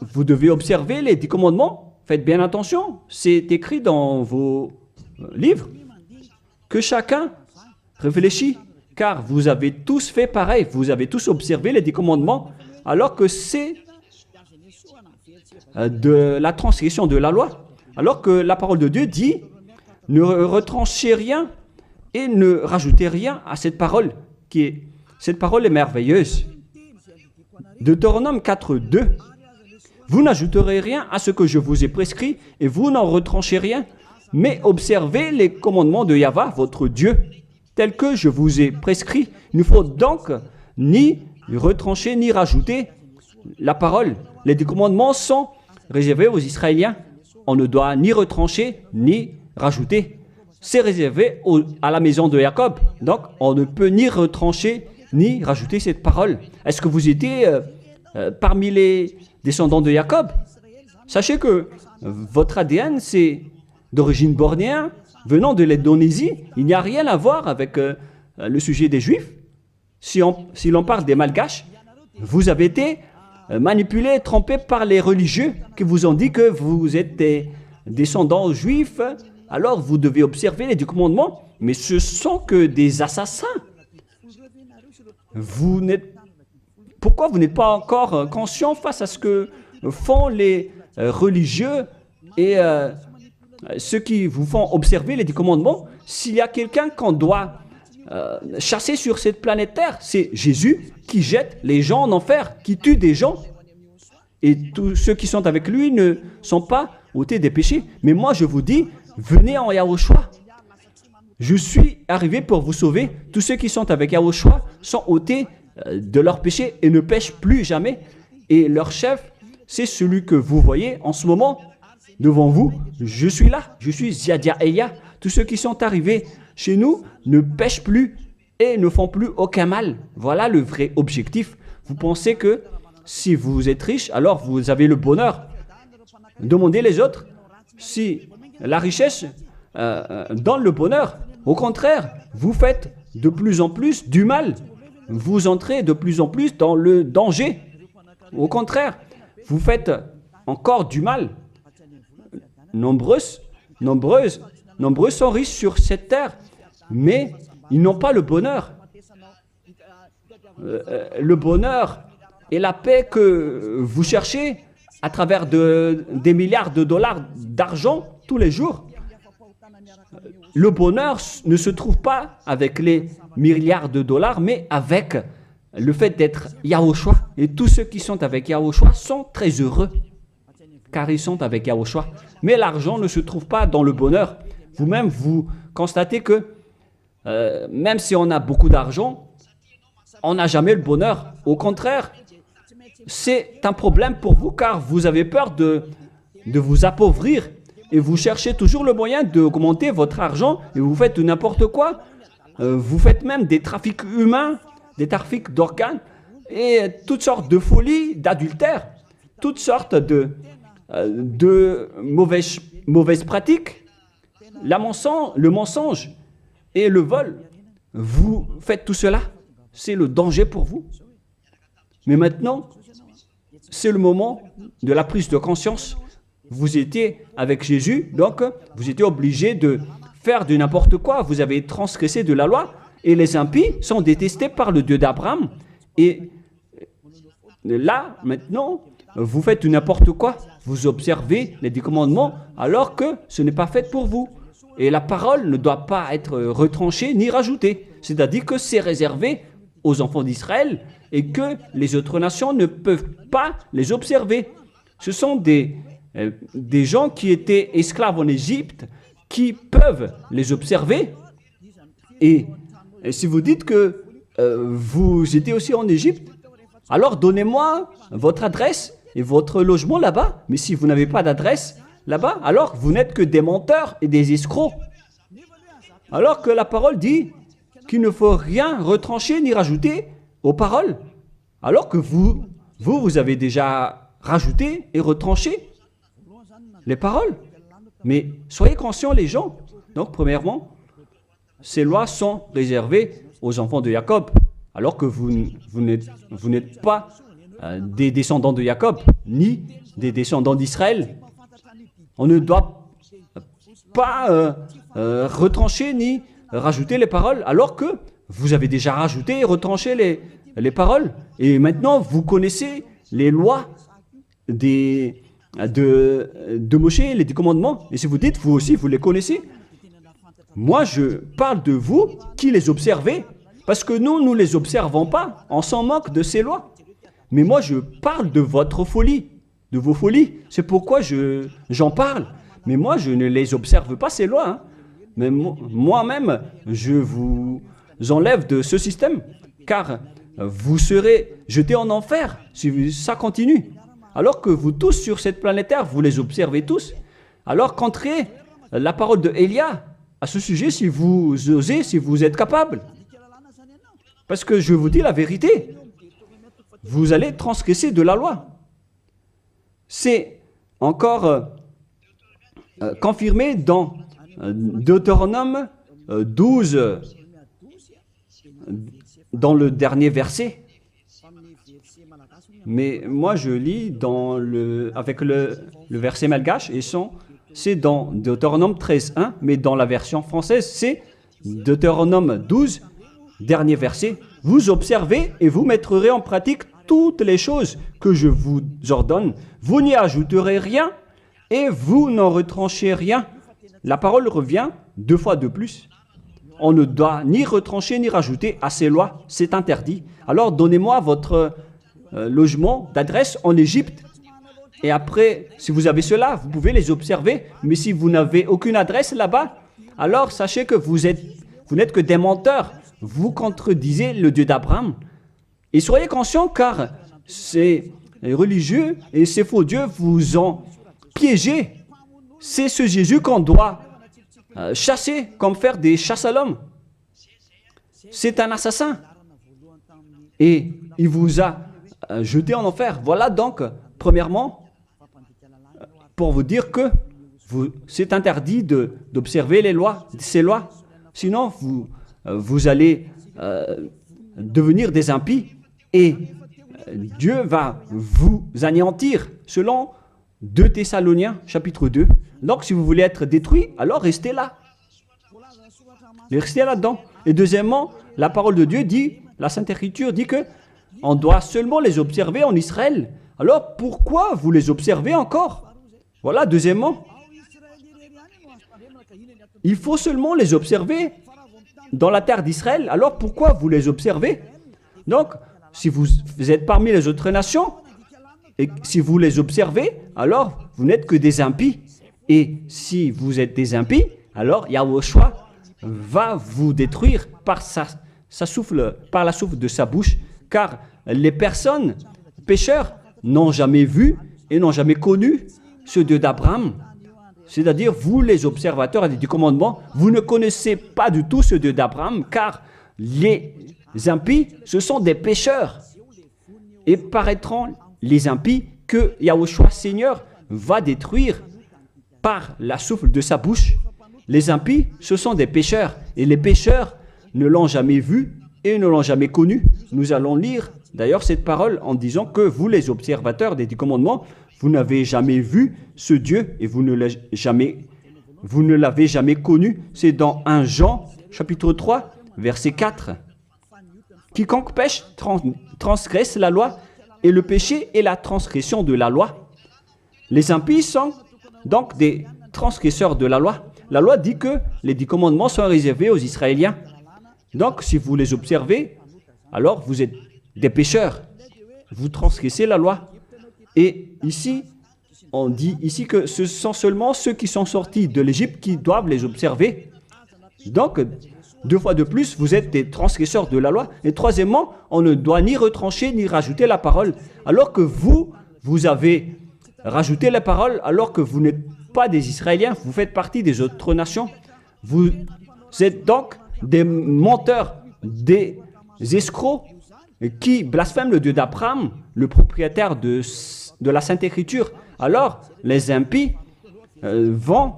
vous devez observer les 10 commandements. Faites bien attention, c'est écrit dans vos livres. Que chacun réfléchit, car vous avez tous fait pareil. Vous avez tous observé les 10 commandements, alors que c'est de la transgression de la loi. Alors que la parole de Dieu dit, ne retranchez rien et ne rajoutez rien à cette parole. Cette parole est merveilleuse. Deutéronome 4, 2. Vous n'ajouterez rien à ce que je vous ai prescrit et vous n'en retranchez rien, mais observez les commandements de Yahva, votre Dieu, tels que je vous ai prescrits. Il ne faut donc ni retrancher ni rajouter la parole. Les 10 commandements sont réservés aux Israéliens. On ne doit ni retrancher ni rajouter. C'est réservé à la maison de Jacob. Donc, on ne peut ni retrancher ni rajouter cette parole. Est-ce que vous étiez parmi les descendants de Jacob? Sachez que votre ADN, c'est d'origine bornéenne, venant de l'Indonésie. Il n'y a rien à voir avec le sujet des Juifs. Si l'on parle des Malgaches, vous avez été manipulés, trompés par les religieux qui vous ont dit que vous êtes des descendants juifs, alors vous devez observer les 10 commandements, mais ce sont que des assassins. Pourquoi vous n'êtes pas encore conscient face à ce que font les religieux et ceux qui vous font observer les 10 commandements? S'il y a quelqu'un qu'on doit chassés sur cette planète Terre. C'est Jésus qui jette les gens en enfer, qui tue des gens. Et tous ceux qui sont avec lui ne sont pas ôtés des péchés. Mais moi, je vous dis, venez en Yahushua. Je suis arrivé pour vous sauver. Tous ceux qui sont avec Yahushua sont ôtés de leurs péchés et ne pêchent plus jamais. Et leur chef, c'est celui que vous voyez en ce moment devant vous. Je suis là, je suis Ziadia Eya. Tous ceux qui sont arrivés chez nous ne pêchent plus et ne font plus aucun mal. Voilà le vrai objectif. Vous pensez que si vous êtes riche, alors vous avez le bonheur. Demandez les autres si la richesse donne le bonheur. Au contraire, vous faites de plus en plus du mal. Vous entrez de plus en plus dans le danger. Au contraire, vous faites encore du mal. Nombreux sont riches sur cette terre, mais ils n'ont pas le bonheur. Le bonheur et la paix que vous cherchez à travers des milliards de dollars d'argent tous les jours. Le bonheur ne se trouve pas avec les milliards de dollars, mais avec le fait d'être Yahushua. Et tous ceux qui sont avec Yahushua sont très heureux, car ils sont avec Yahushua. Mais l'argent ne se trouve pas dans le bonheur. Vous-même, vous constatez que même si on a beaucoup d'argent, on n'a jamais le bonheur. Au contraire, c'est un problème pour vous, car vous avez peur de vous appauvrir. Et vous cherchez toujours le moyen d'augmenter votre argent et vous faites n'importe quoi. Vous faites même des trafics humains, des trafics d'organes et toutes sortes de folies, d'adultère, toutes sortes de mauvaises pratiques, le mensonge et le vol. Vous faites tout cela. C'est le danger pour vous. Mais maintenant, c'est le moment de la prise de conscience. Vous étiez avec Jésus, donc vous étiez obligé de faire de n'importe quoi. Vous avez transgressé de la loi et les impies sont détestés par le Dieu d'Abraham. Et là, maintenant, vous faites n'importe quoi. Vous observez les 10 commandements alors que ce n'est pas fait pour vous. Et la parole ne doit pas être retranchée ni rajoutée. C'est-à-dire que c'est réservé aux enfants d'Israël et que les autres nations ne peuvent pas les observer. Ce sont des gens qui étaient esclaves en Égypte qui peuvent les observer. Et si vous dites que vous étiez aussi en Égypte, alors donnez-moi votre adresse et votre logement là-bas. Mais si vous n'avez pas d'adresse là-bas, alors vous n'êtes que des menteurs et des escrocs. Alors que la parole dit qu'il ne faut rien retrancher ni rajouter aux paroles. Alors que vous avez déjà rajouté et retranché les paroles. Mais soyez conscients les gens. Donc premièrement, ces lois sont réservées aux enfants de Jacob. Alors que vous n'êtes pas des descendants de Jacob, ni des descendants d'Israël. On ne doit pas retrancher ni rajouter les paroles, alors que vous avez déjà rajouté et retranché les paroles. Et maintenant, vous connaissez les lois de Moshe, les 10 commandements. Et si vous dites, vous aussi, vous les connaissez. Moi, je parle de vous qui les observez. Parce que nous ne les observons pas. On s'en moque de ces lois. Mais moi, je parle de votre folie, de vos folies. C'est pourquoi j'en parle. Mais moi, je ne les observe pas, ces lois. Hein. Mais moi-même, je vous enlève de ce système. Car vous serez jetés en enfer si ça continue. Alors que vous tous sur cette planète Terre, vous les observez tous. Alors qu'entrez la parole de Élia à ce sujet si vous osez, si vous êtes capable. Parce que je vous dis la vérité, vous allez transgresser de la loi. C'est encore confirmé dans Deutéronome 12, dans le dernier verset. Mais moi je lis avec le verset malgache et c'est dans Deutéronome 13.1, mais dans la version française, c'est Deutéronome 12, dernier verset. Vous observez et vous mettrez en pratique toutes les choses que je vous ordonne. Vous n'y ajouterez rien et vous n'en retranchez rien. La parole revient 2 fois de plus. on ne doit ni retrancher ni rajouter à ces lois. C'est interdit. Alors donnez-moi votre logement d'adresse en Égypte. Et après, si vous avez cela, vous pouvez les observer. Mais si vous n'avez aucune adresse là-bas, alors sachez que vous n'êtes que des menteurs. Vous contredisez le Dieu d'Abraham. Et soyez conscients car ces religieux et ces faux dieux vous ont piégé. C'est ce Jésus qu'on doit chasser, comme faire des chasses à l'homme. C'est un assassin. Et il vous a jeté en enfer. Voilà donc, premièrement, pour vous dire que c'est interdit d'observer ces lois. Sinon, vous allez devenir des impies et Dieu va vous anéantir, selon 2 Thessaloniciens, chapitre 2. Donc, si vous voulez être détruit, alors restez là. Restez là-dedans. Et deuxièmement, la parole de Dieu dit, la Sainte Écriture dit que on doit seulement les observer en Israël. Alors, pourquoi vous les observez encore? Voilà, deuxièmement. Il faut seulement les observer dans la terre d'Israël. Alors, pourquoi vous les observez? Donc, si vous êtes parmi les autres nations, et si vous les observez, alors vous n'êtes que des impies. Et si vous êtes des impies, alors Yahushua va vous détruire par la souffle de sa bouche, car les personnes pécheurs n'ont jamais vu et n'ont jamais connu ce Dieu d'Abraham. C'est-à-dire, vous les observateurs du commandement, vous ne connaissez pas du tout ce Dieu d'Abraham, car les impies, ce sont des pécheurs. Et paraîtront les impies que Yahushua Seigneur va détruire par la souffle de sa bouche. Les impies, ce sont des pécheurs. Et les pécheurs ne l'ont jamais vu et ne l'ont jamais connu. Nous allons lire d'ailleurs cette parole en disant que vous, les observateurs des 10 commandements, vous n'avez jamais vu ce Dieu et vous ne l'avez jamais connu. C'est dans 1 Jean, chapitre 3, verset 4. Quiconque pêche transgresse la loi, et le péché est la transgression de la loi. Les impies sont donc des transgresseurs de la loi. La loi dit que les 10 commandements sont réservés aux Israéliens. Donc, si vous les observez, alors vous êtes des pécheurs. Vous transgressez la loi. Et ici, on dit ici que ce sont seulement ceux qui sont sortis de l'Égypte qui doivent les observer. Donc, 2 fois de plus, vous êtes des transgresseurs de la loi. Et troisièmement, on ne doit ni retrancher ni rajouter la parole. Alors que vous avez rajouté la parole, alors que vous n'êtes pas des Israéliens, vous faites partie des autres nations. Vous êtes donc des menteurs, des escrocs qui blasphèment le Dieu d'Abraham, le propriétaire de la Sainte Écriture. Alors, les impies vont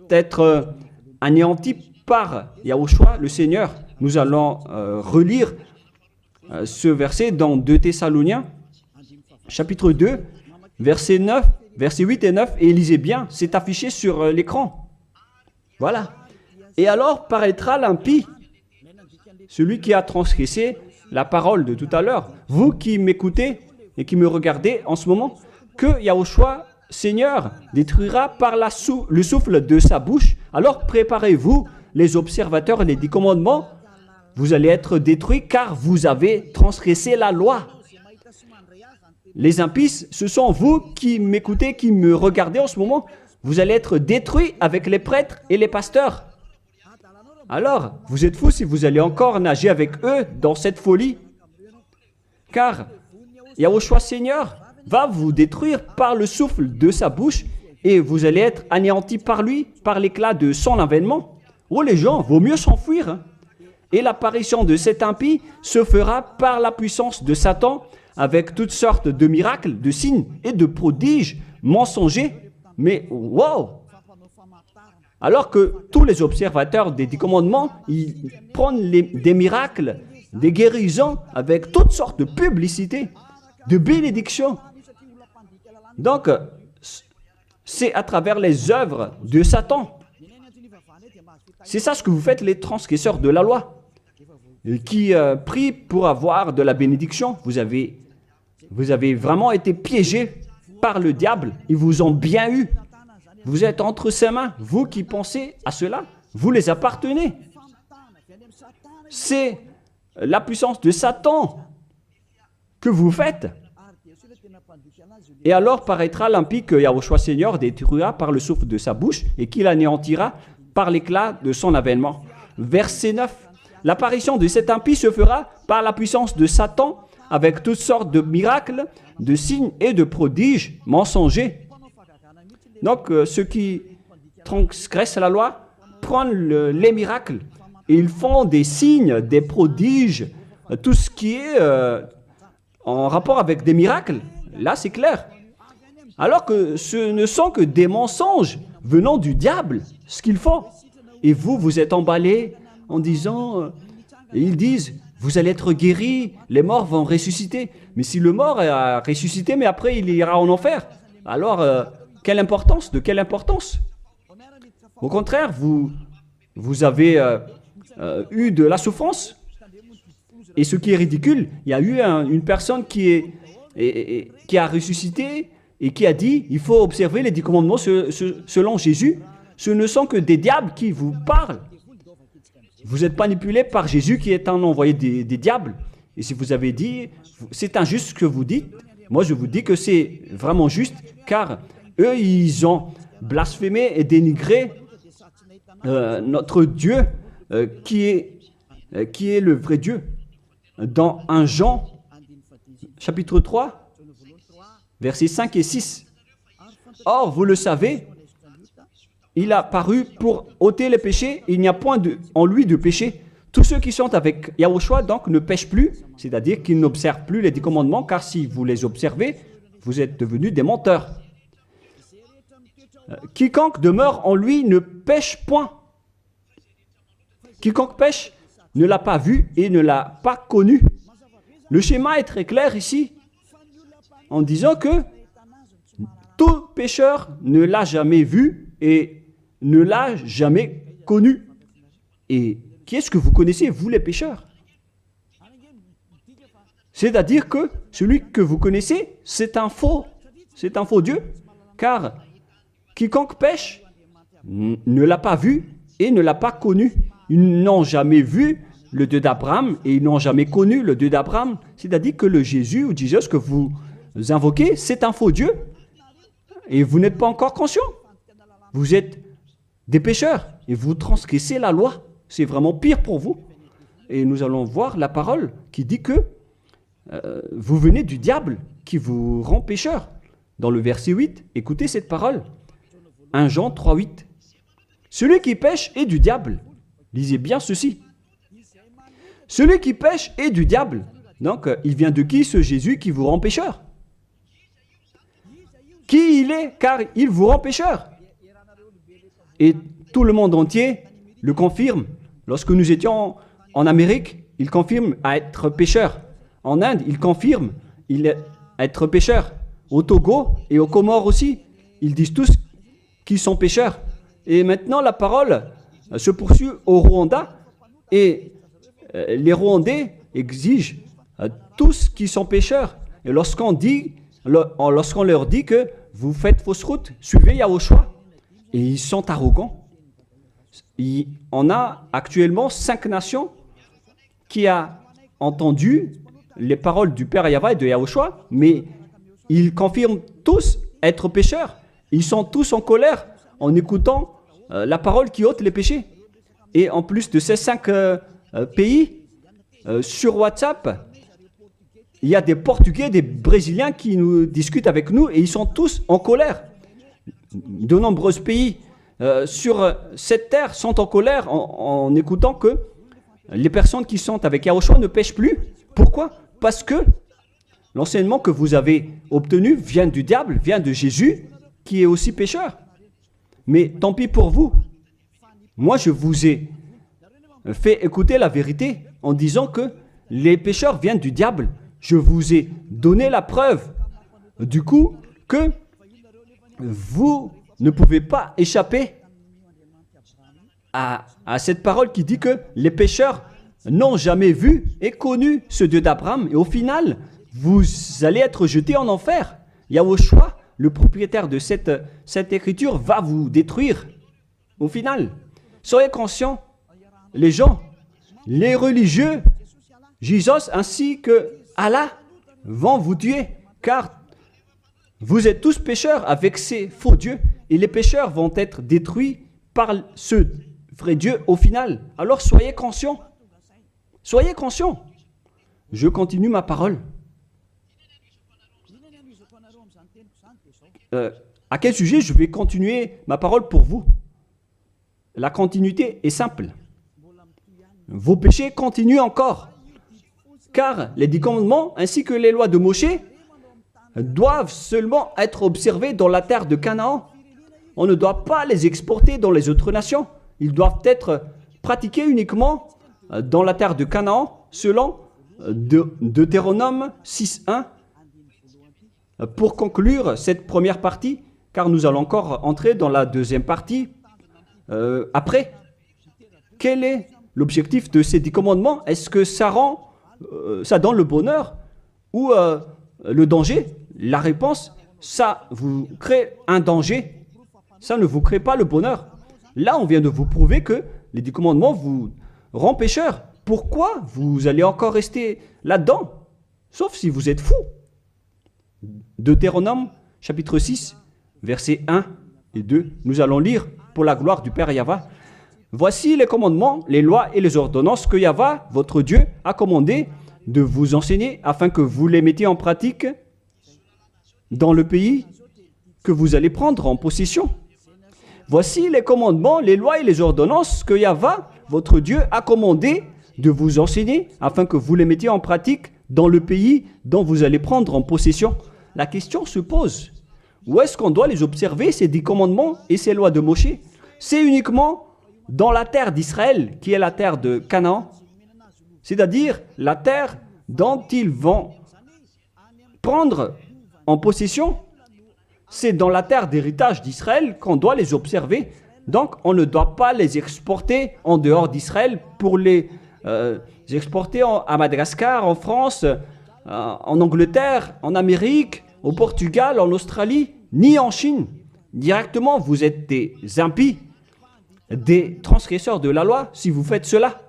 être anéantis par Yahushua, le Seigneur. Nous allons relire ce verset dans 2 Thessaloniciens, chapitre 2, verset 9, verset 8 et 9, et lisez bien, c'est affiché sur l'écran. Voilà. Et alors paraîtra l'impie, celui qui a transgressé la parole de tout à l'heure. Vous qui m'écoutez et qui me regardez en ce moment, que Yahushua, Seigneur, détruira par le souffle de sa bouche. Alors préparez-vous, les observateurs, les 10 commandements, vous allez être détruits car vous avez transgressé la loi. Les impies, ce sont vous qui m'écoutez, qui me regardez en ce moment. Vous allez être détruits avec les prêtres et les pasteurs. Alors, vous êtes fous si vous allez encore nager avec eux dans cette folie. Car Yahushua Seigneur va vous détruire par le souffle de sa bouche et vous allez être anéantis par lui, par l'éclat de son avènement. Oh les gens, vaut mieux s'enfuir. Hein. Et l'apparition de cet impie se fera par la puissance de Satan avec toutes sortes de miracles, de signes et de prodiges mensongers. Mais wow! Alors que tous les observateurs des 10 commandements, ils prennent des miracles, des guérisons avec toutes sortes de publicités, de bénédictions. Donc, c'est à travers les œuvres de Satan. C'est ça ce que vous faites, les transgresseurs de la loi, qui prient pour avoir de la bénédiction. Vous avez vraiment été piégés par le diable. Ils vous ont bien eu. Vous êtes entre ses mains. Vous qui pensez à cela, vous les appartenez. C'est la puissance de Satan que vous faites. Et alors paraîtra l'impie que Yahushua Seigneur détruira par le souffle de sa bouche et qu'il anéantira par l'éclat de son avènement. Verset 9. L'apparition de cet impie se fera par la puissance de Satan avec toutes sortes de miracles, de signes et de prodiges mensongers. Donc ceux qui transgressent la loi prennent les miracles et ils font des signes, des prodiges, tout ce qui est en rapport avec des miracles. Là, c'est clair. Alors que ce ne sont que des mensonges venant du diable, ce qu'ils font. Et vous, vous êtes emballés en disant, ils disent, vous allez être guéris, les morts vont ressusciter. Mais si le mort a ressuscité, mais après il ira en enfer, alors quelle importance? De quelle importance? Au contraire, vous avez eu de la souffrance. Et ce qui est ridicule, il y a eu une personne qui a ressuscité et qui a dit, il faut observer les 10 commandements selon Jésus. Ce ne sont que des diables qui vous parlent. Vous êtes manipulé par Jésus qui est un envoyé des diables. Et si vous avez dit, c'est injuste ce que vous dites, moi je vous dis que c'est vraiment juste, car eux, ils ont blasphémé et dénigré notre Dieu qui est le vrai Dieu. Dans 1 Jean, chapitre 3, versets 5 et 6. Or, vous le savez, il a paru pour ôter les péchés, il n'y a point en lui de péché. Tous ceux qui sont avec Yahushua donc ne pêchent plus, c'est-à-dire qu'ils n'observent plus les 10 commandements, car si vous les observez, vous êtes devenus des menteurs. Quiconque demeure en lui ne pêche point. Quiconque pêche ne l'a pas vu et ne l'a pas connu. Le schéma est très clair ici, en disant que tout pécheur ne l'a jamais vu et ne l'a jamais connu. Et qui est-ce que vous connaissez, vous les pécheurs? C'est-à-dire que celui que vous connaissez, c'est un faux Dieu, car quiconque pêche ne l'a pas vu et ne l'a pas connu. Ils n'ont jamais vu le Dieu d'Abraham et ils n'ont jamais connu le Dieu d'Abraham. C'est-à-dire que le Jésus ou Jesus que vous invoquez, c'est un faux Dieu. Et vous n'êtes pas encore conscient. Vous êtes des pécheurs et vous transgressez la loi. C'est vraiment pire pour vous. Et nous allons voir la parole qui dit que vous venez du diable qui vous rend pécheur. Dans le verset 8, écoutez cette parole. 1 Jean 3, 8. Celui qui pêche est du diable. Lisez bien ceci. Celui qui pêche est du diable. Donc, il vient de qui ce Jésus qui vous rend pécheur? Qui il est? Car il vous rend pécheur. Et tout le monde entier le confirme. Lorsque nous étions en Amérique, il confirme à être pécheur. En Inde, il confirme à être pécheur. Au Togo et aux Comores aussi, ils disent tous qu'ils sont pécheurs. Et maintenant, la parole se poursuit au Rwanda et les Rwandais exigent tous qui sont pécheurs. Et lorsqu'on leur dit que vous faites fausse route, suivez Yahushua, et ils sont arrogants. On a actuellement 5 nations qui ont entendu les paroles du Père Yahweh et de Yahushua, mais ils confirment tous être pécheurs. Ils sont tous en colère en écoutant la parole qui ôte les péchés. Et en plus de ces 5 pays, sur WhatsApp, il y a des Portugais, des Brésiliens qui nous discutent avec nous et ils sont tous en colère. De nombreux pays sur cette terre sont en colère en écoutant que les personnes qui sont avec Yahushua ne pêchent plus. Pourquoi? Parce que l'enseignement que vous avez obtenu vient du diable, vient de Jésus, qui est aussi pécheur. Mais tant pis pour vous. Moi, je vous ai fait écouter la vérité en disant que les pécheurs viennent du diable. Je vous ai donné la preuve du coup que vous ne pouvez pas échapper à cette parole qui dit que les pécheurs n'ont jamais vu et connu ce Dieu d'Abraham. Et au final, vous allez être jetés en enfer. Yahushua, le propriétaire de cette écriture, va vous détruire. Au final, soyez conscients, les gens les religieux, Jésus ainsi que Allah vont vous tuer, car vous êtes tous pécheurs avec ces faux dieux, et les pécheurs vont être détruits par ce vrai Dieu au final. Alors soyez conscients. Soyez conscients. Je continue ma parole. À quel sujet je vais continuer ma parole pour vous? La continuité est simple. Vos péchés continuent encore. Car les 10 commandements ainsi que les lois de Moïse doivent seulement être observés dans la terre de Canaan. On ne doit pas les exporter dans les autres nations. Ils doivent être pratiqués uniquement dans la terre de Canaan, selon Deutéronome 6.1. Pour conclure cette première partie, car nous allons encore entrer dans la deuxième partie, après, quel est l'objectif de ces 10 commandements? Est-ce que ça donne le bonheur ou le danger? La réponse, ça vous crée un danger. Ça ne vous crée pas le bonheur. Là, on vient de vous prouver que les 10 commandements vous rendent pécheurs. Pourquoi vous allez encore rester là-dedans? Sauf si vous êtes fou. Deutéronome, chapitre 6, versets 1 et 2. Nous allons lire pour la gloire du Père Yahva. Voici les commandements, les lois et les ordonnances que Yahva, votre Dieu, a commandé de vous enseigner afin que vous les mettiez en pratique dans le pays que vous allez prendre en possession. Voici les commandements, les lois et les ordonnances que Yahva, votre Dieu, a commandé de vous enseigner afin que vous les mettiez en pratique dans le pays dont vous allez prendre en possession. La question se pose, où est-ce qu'on doit les observer, ces 10 commandements et ces lois de Moïse? C'est uniquement dans la terre d'Israël, qui est la terre de Canaan, c'est-à-dire la terre dont ils vont prendre en possession. C'est dans la terre d'héritage d'Israël qu'on doit les observer. Donc, on ne doit pas les exporter en dehors d'Israël pour les exporter à Madagascar, en France, en Angleterre, en Amérique, au Portugal, en Australie, ni en Chine. Directement, vous êtes des impies, des transgresseurs de la loi si vous faites cela.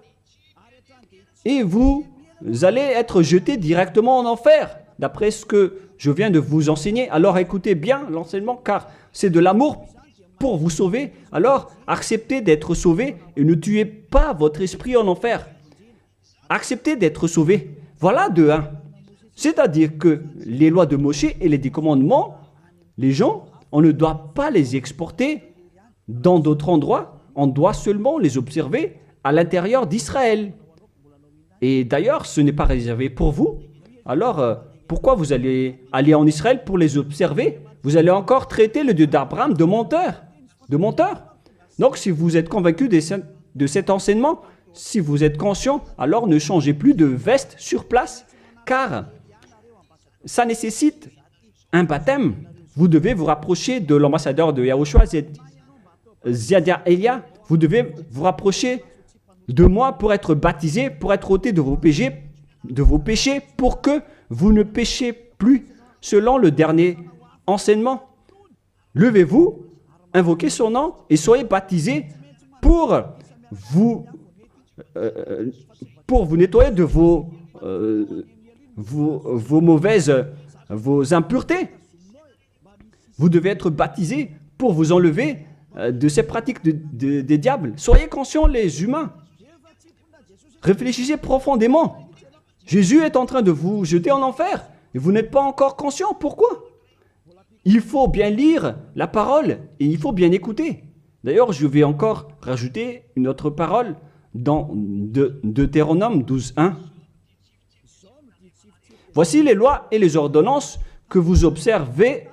Et vous allez être jetés directement en enfer, d'après ce que je viens de vous enseigner. Alors écoutez bien l'enseignement, car c'est de l'amour pour vous sauver. Alors acceptez d'être sauvé et ne tuez pas votre esprit en enfer. Acceptez d'être sauvé. Voilà de 1. C'est-à-dire que les lois de Moïse et les 10 commandements, les gens, on ne doit pas les exporter dans d'autres endroits. On doit seulement les observer à l'intérieur d'Israël. Et d'ailleurs, ce n'est pas réservé pour vous. Alors, pourquoi vous allez aller en Israël pour les observer? Vous allez encore traiter le Dieu d'Abraham de menteur. De menteur. Donc, si vous êtes convaincu de cet enseignement, si vous êtes conscient, alors ne changez plus de veste sur place, car ça nécessite un baptême. Vous devez vous rapprocher de l'ambassadeur de Yahushua, Ziadia Elia. Vous devez vous rapprocher de moi pour être baptisé, pour être ôté de vos péchés, pour que vous ne péchiez plus selon le dernier enseignement. Levez-vous, invoquez son nom et soyez baptisés pour vous nettoyer de vos impuretés. Vous devez être baptisés pour vous enlever de ces pratiques des diables. Soyez conscients, les humains. Réfléchissez profondément. Jésus est en train de vous jeter en enfer et vous n'êtes pas encore conscient. Pourquoi? Il faut bien lire la parole et il faut bien écouter. D'ailleurs, je vais encore rajouter une autre parole dans Deutéronome 12.1. Voici les lois et les ordonnances que vous observerez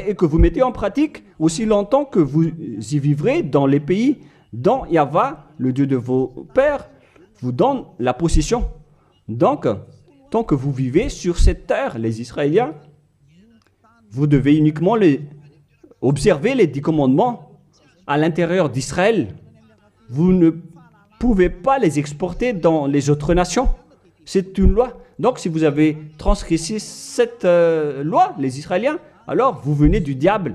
et que vous mettez en pratique aussi longtemps que vous y vivrez dans les pays dont Yahva, le Dieu de vos pères, vous donne la possession. Donc, tant que vous vivez sur cette terre, les Israéliens, vous devez uniquement observer les 10 commandements à l'intérieur d'Israël. Vous ne pouvez pas les exporter dans les autres nations. C'est une loi. Donc, si vous avez transgressé cette loi, les Israéliens, alors vous venez du diable.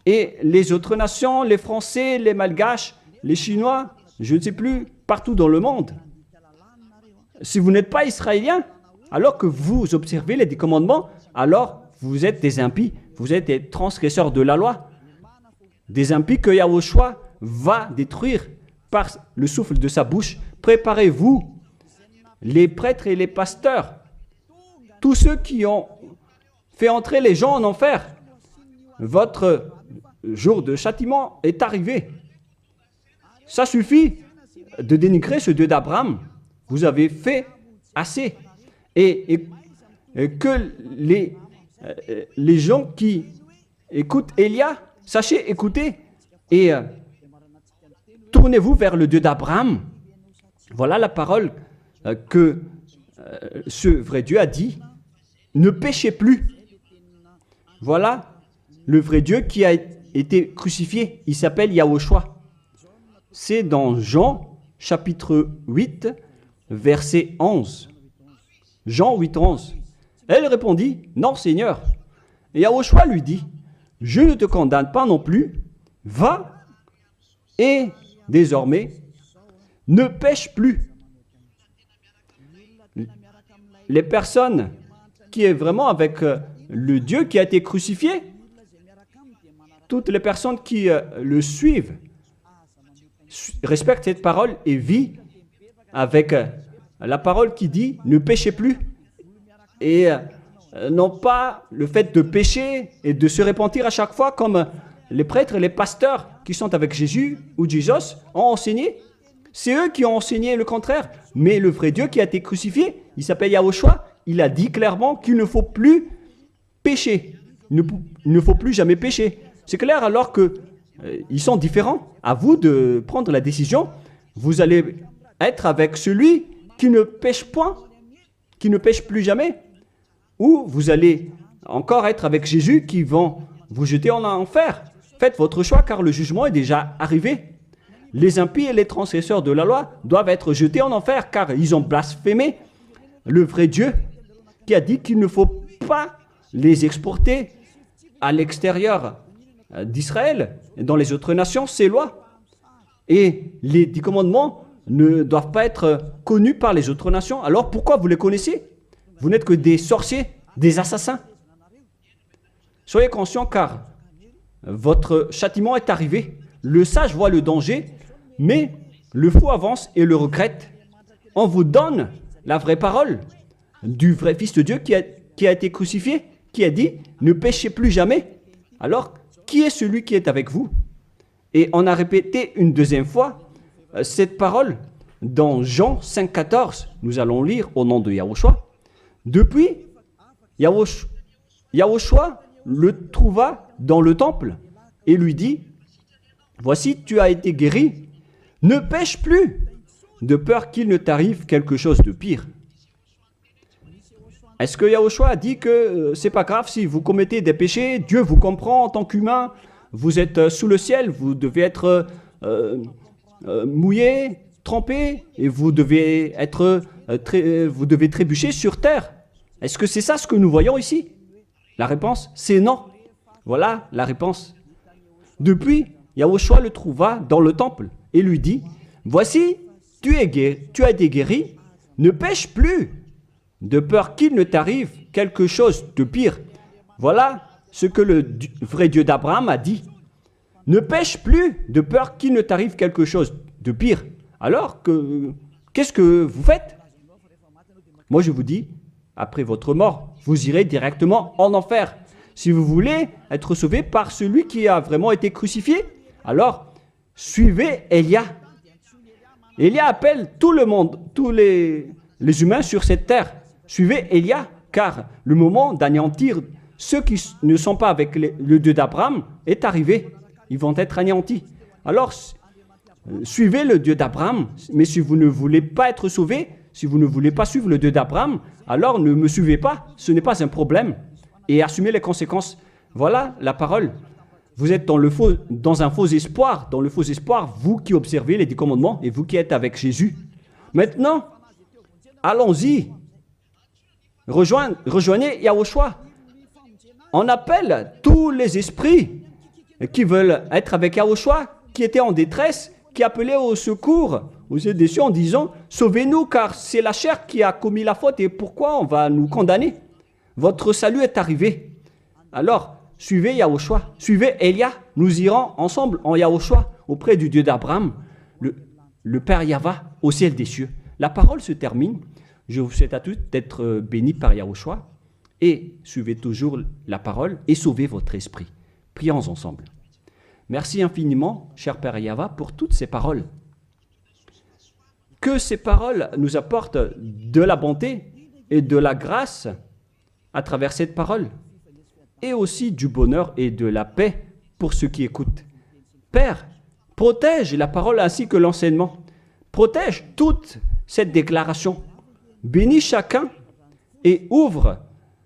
Et les autres nations, les Français, les Malgaches, les Chinois, je ne sais plus, partout dans le monde. Si vous n'êtes pas israélien, alors que vous observez les 10 commandements, alors vous êtes des impies, vous êtes des transgresseurs de la loi, des impies que Yahushua va détruire par le souffle de sa bouche. Préparez-vous, les prêtres et les pasteurs, tous ceux qui ont fait entrer les gens en enfer. Votre jour de châtiment est arrivé. Ça suffit de dénigrer ce Dieu d'Abraham. Vous avez fait assez. Et que les gens qui écoutent Élia, sachez écouter et tournez-vous vers le Dieu d'Abraham. Voilà la parole que ce vrai Dieu a dit. Ne péchez plus. Voilà le vrai Dieu qui a été crucifié. Il s'appelle Yahushua. C'est dans Jean chapitre 8, verset 11. Jean 8, 11. Elle répondit, non Seigneur. Et Yahushua lui dit, je ne te condamne pas non plus. Va et désormais ne pêche plus. Les personnes qui est vraiment avec le Dieu qui a été crucifié, toutes les personnes qui le suivent respectent cette parole et vivent avec la parole qui dit ne péchez plus et non pas le fait de pécher et de se repentir à chaque fois comme les prêtres et les pasteurs qui sont avec Jésus ou Jésus ont enseigné. C'est eux qui ont enseigné le contraire. Mais le vrai Dieu qui a été crucifié, il s'appelle Yahushua, il a dit clairement qu'il ne faut plus pécher. Il ne faut plus jamais pécher. C'est clair alors que ils sont différents. À vous de prendre la décision. Vous allez être avec celui qui ne pêche point, qui ne pêche plus jamais. Ou vous allez encore être avec Jésus qui vont vous jeter en enfer. Faites votre choix car le jugement est déjà arrivé. Les impies et les transgresseurs de la loi doivent être jetés en enfer car ils ont blasphémé le vrai Dieu qui a dit qu'il ne faut pas les exporter à l'extérieur d'Israël et dans les autres nations, ces lois. Et les 10 commandements ne doivent pas être connus par les autres nations. Alors pourquoi vous les connaissez? Vous n'êtes que des sorciers, des assassins. Soyez conscients car votre châtiment est arrivé. Le sage voit le danger, mais le fou avance et le regrette. On vous donne la vraie parole du vrai Fils de Dieu qui a été crucifié, qui a dit « Ne péchez plus jamais ». Alors, qui est celui qui est avec vous? Et on a répété une deuxième fois cette parole dans Jean 5, 14. Nous allons lire au nom de Yahushua. Depuis, Yahushua le trouva dans le temple et lui dit « Voici, tu as été guéri, ne pêche plus, de peur qu'il ne t'arrive quelque chose de pire. » Est-ce que Yahushua a dit que c'est pas grave si vous commettez des péchés, Dieu vous comprend en tant qu'humain, vous êtes sous le ciel, vous devez être mouillé, trempé, et vous devez trébucher sur terre. Est-ce que c'est ça ce que nous voyons ici? La réponse, c'est non. Voilà la réponse. Depuis, Yahushua le trouva dans le temple et lui dit, « Voici, tu as été guéri, ne pêche plus, de peur qu'il ne t'arrive quelque chose de pire. » Voilà ce que le vrai Dieu d'Abraham a dit. Ne pêche plus, de peur qu'il ne t'arrive quelque chose de pire. Alors, qu'est-ce que vous faites? Moi, je vous dis, après votre mort, vous irez directement en enfer. Si vous voulez être sauvé par celui qui a vraiment été crucifié, alors suivez Élia. Élia appelle tout le monde, tous les humains sur cette terre. Suivez Élia, car le moment d'anéantir ceux qui ne sont pas avec le Dieu d'Abraham est arrivé. Ils vont être anéantis. Alors, suivez le Dieu d'Abraham, mais si vous ne voulez pas être sauvé, si vous ne voulez pas suivre le Dieu d'Abraham, alors ne me suivez pas, ce n'est pas un problème. Et assumez les conséquences. Voilà la parole. Vous êtes dans un faux espoir. Dans le faux espoir, vous qui observez les 10 commandements et vous qui êtes avec Jésus. Maintenant, allons-y. Rejoignez Yahushua. On appelle tous les esprits qui veulent être avec Yahushua, qui étaient en détresse, qui appelait au secours aux yeux des cieux en disant « Sauvez-nous, car c'est la chair qui a commis la faute et pourquoi on va nous condamner? Votre salut est arrivé. Alors, suivez Yahushua, suivez Elia. Nous irons ensemble en Yahushua auprès du Dieu d'Abraham, le Père Yahva, au ciel des cieux. » La parole se termine. Je vous souhaite à tous d'être bénis par Yahushua et suivez toujours la parole et sauvez votre esprit. Prions ensemble. Merci infiniment, cher Père Yahva, pour toutes ces paroles. Que ces paroles nous apportent de la bonté et de la grâce à travers cette parole, et aussi du bonheur et de la paix pour ceux qui écoutent. Père, protège la parole ainsi que l'enseignement. Protège toute cette déclaration. Bénis chacun et ouvre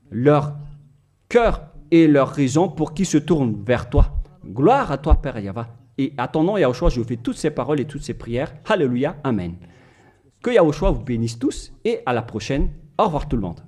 leur cœur et leur raison pour qu'ils se tournent vers toi. Gloire à toi, Père Yahva. Et à ton nom, Yahushua, je fais toutes ces paroles et toutes ces prières. Alléluia. Amen. Que Yahushua vous bénisse tous et à la prochaine. Au revoir tout le monde.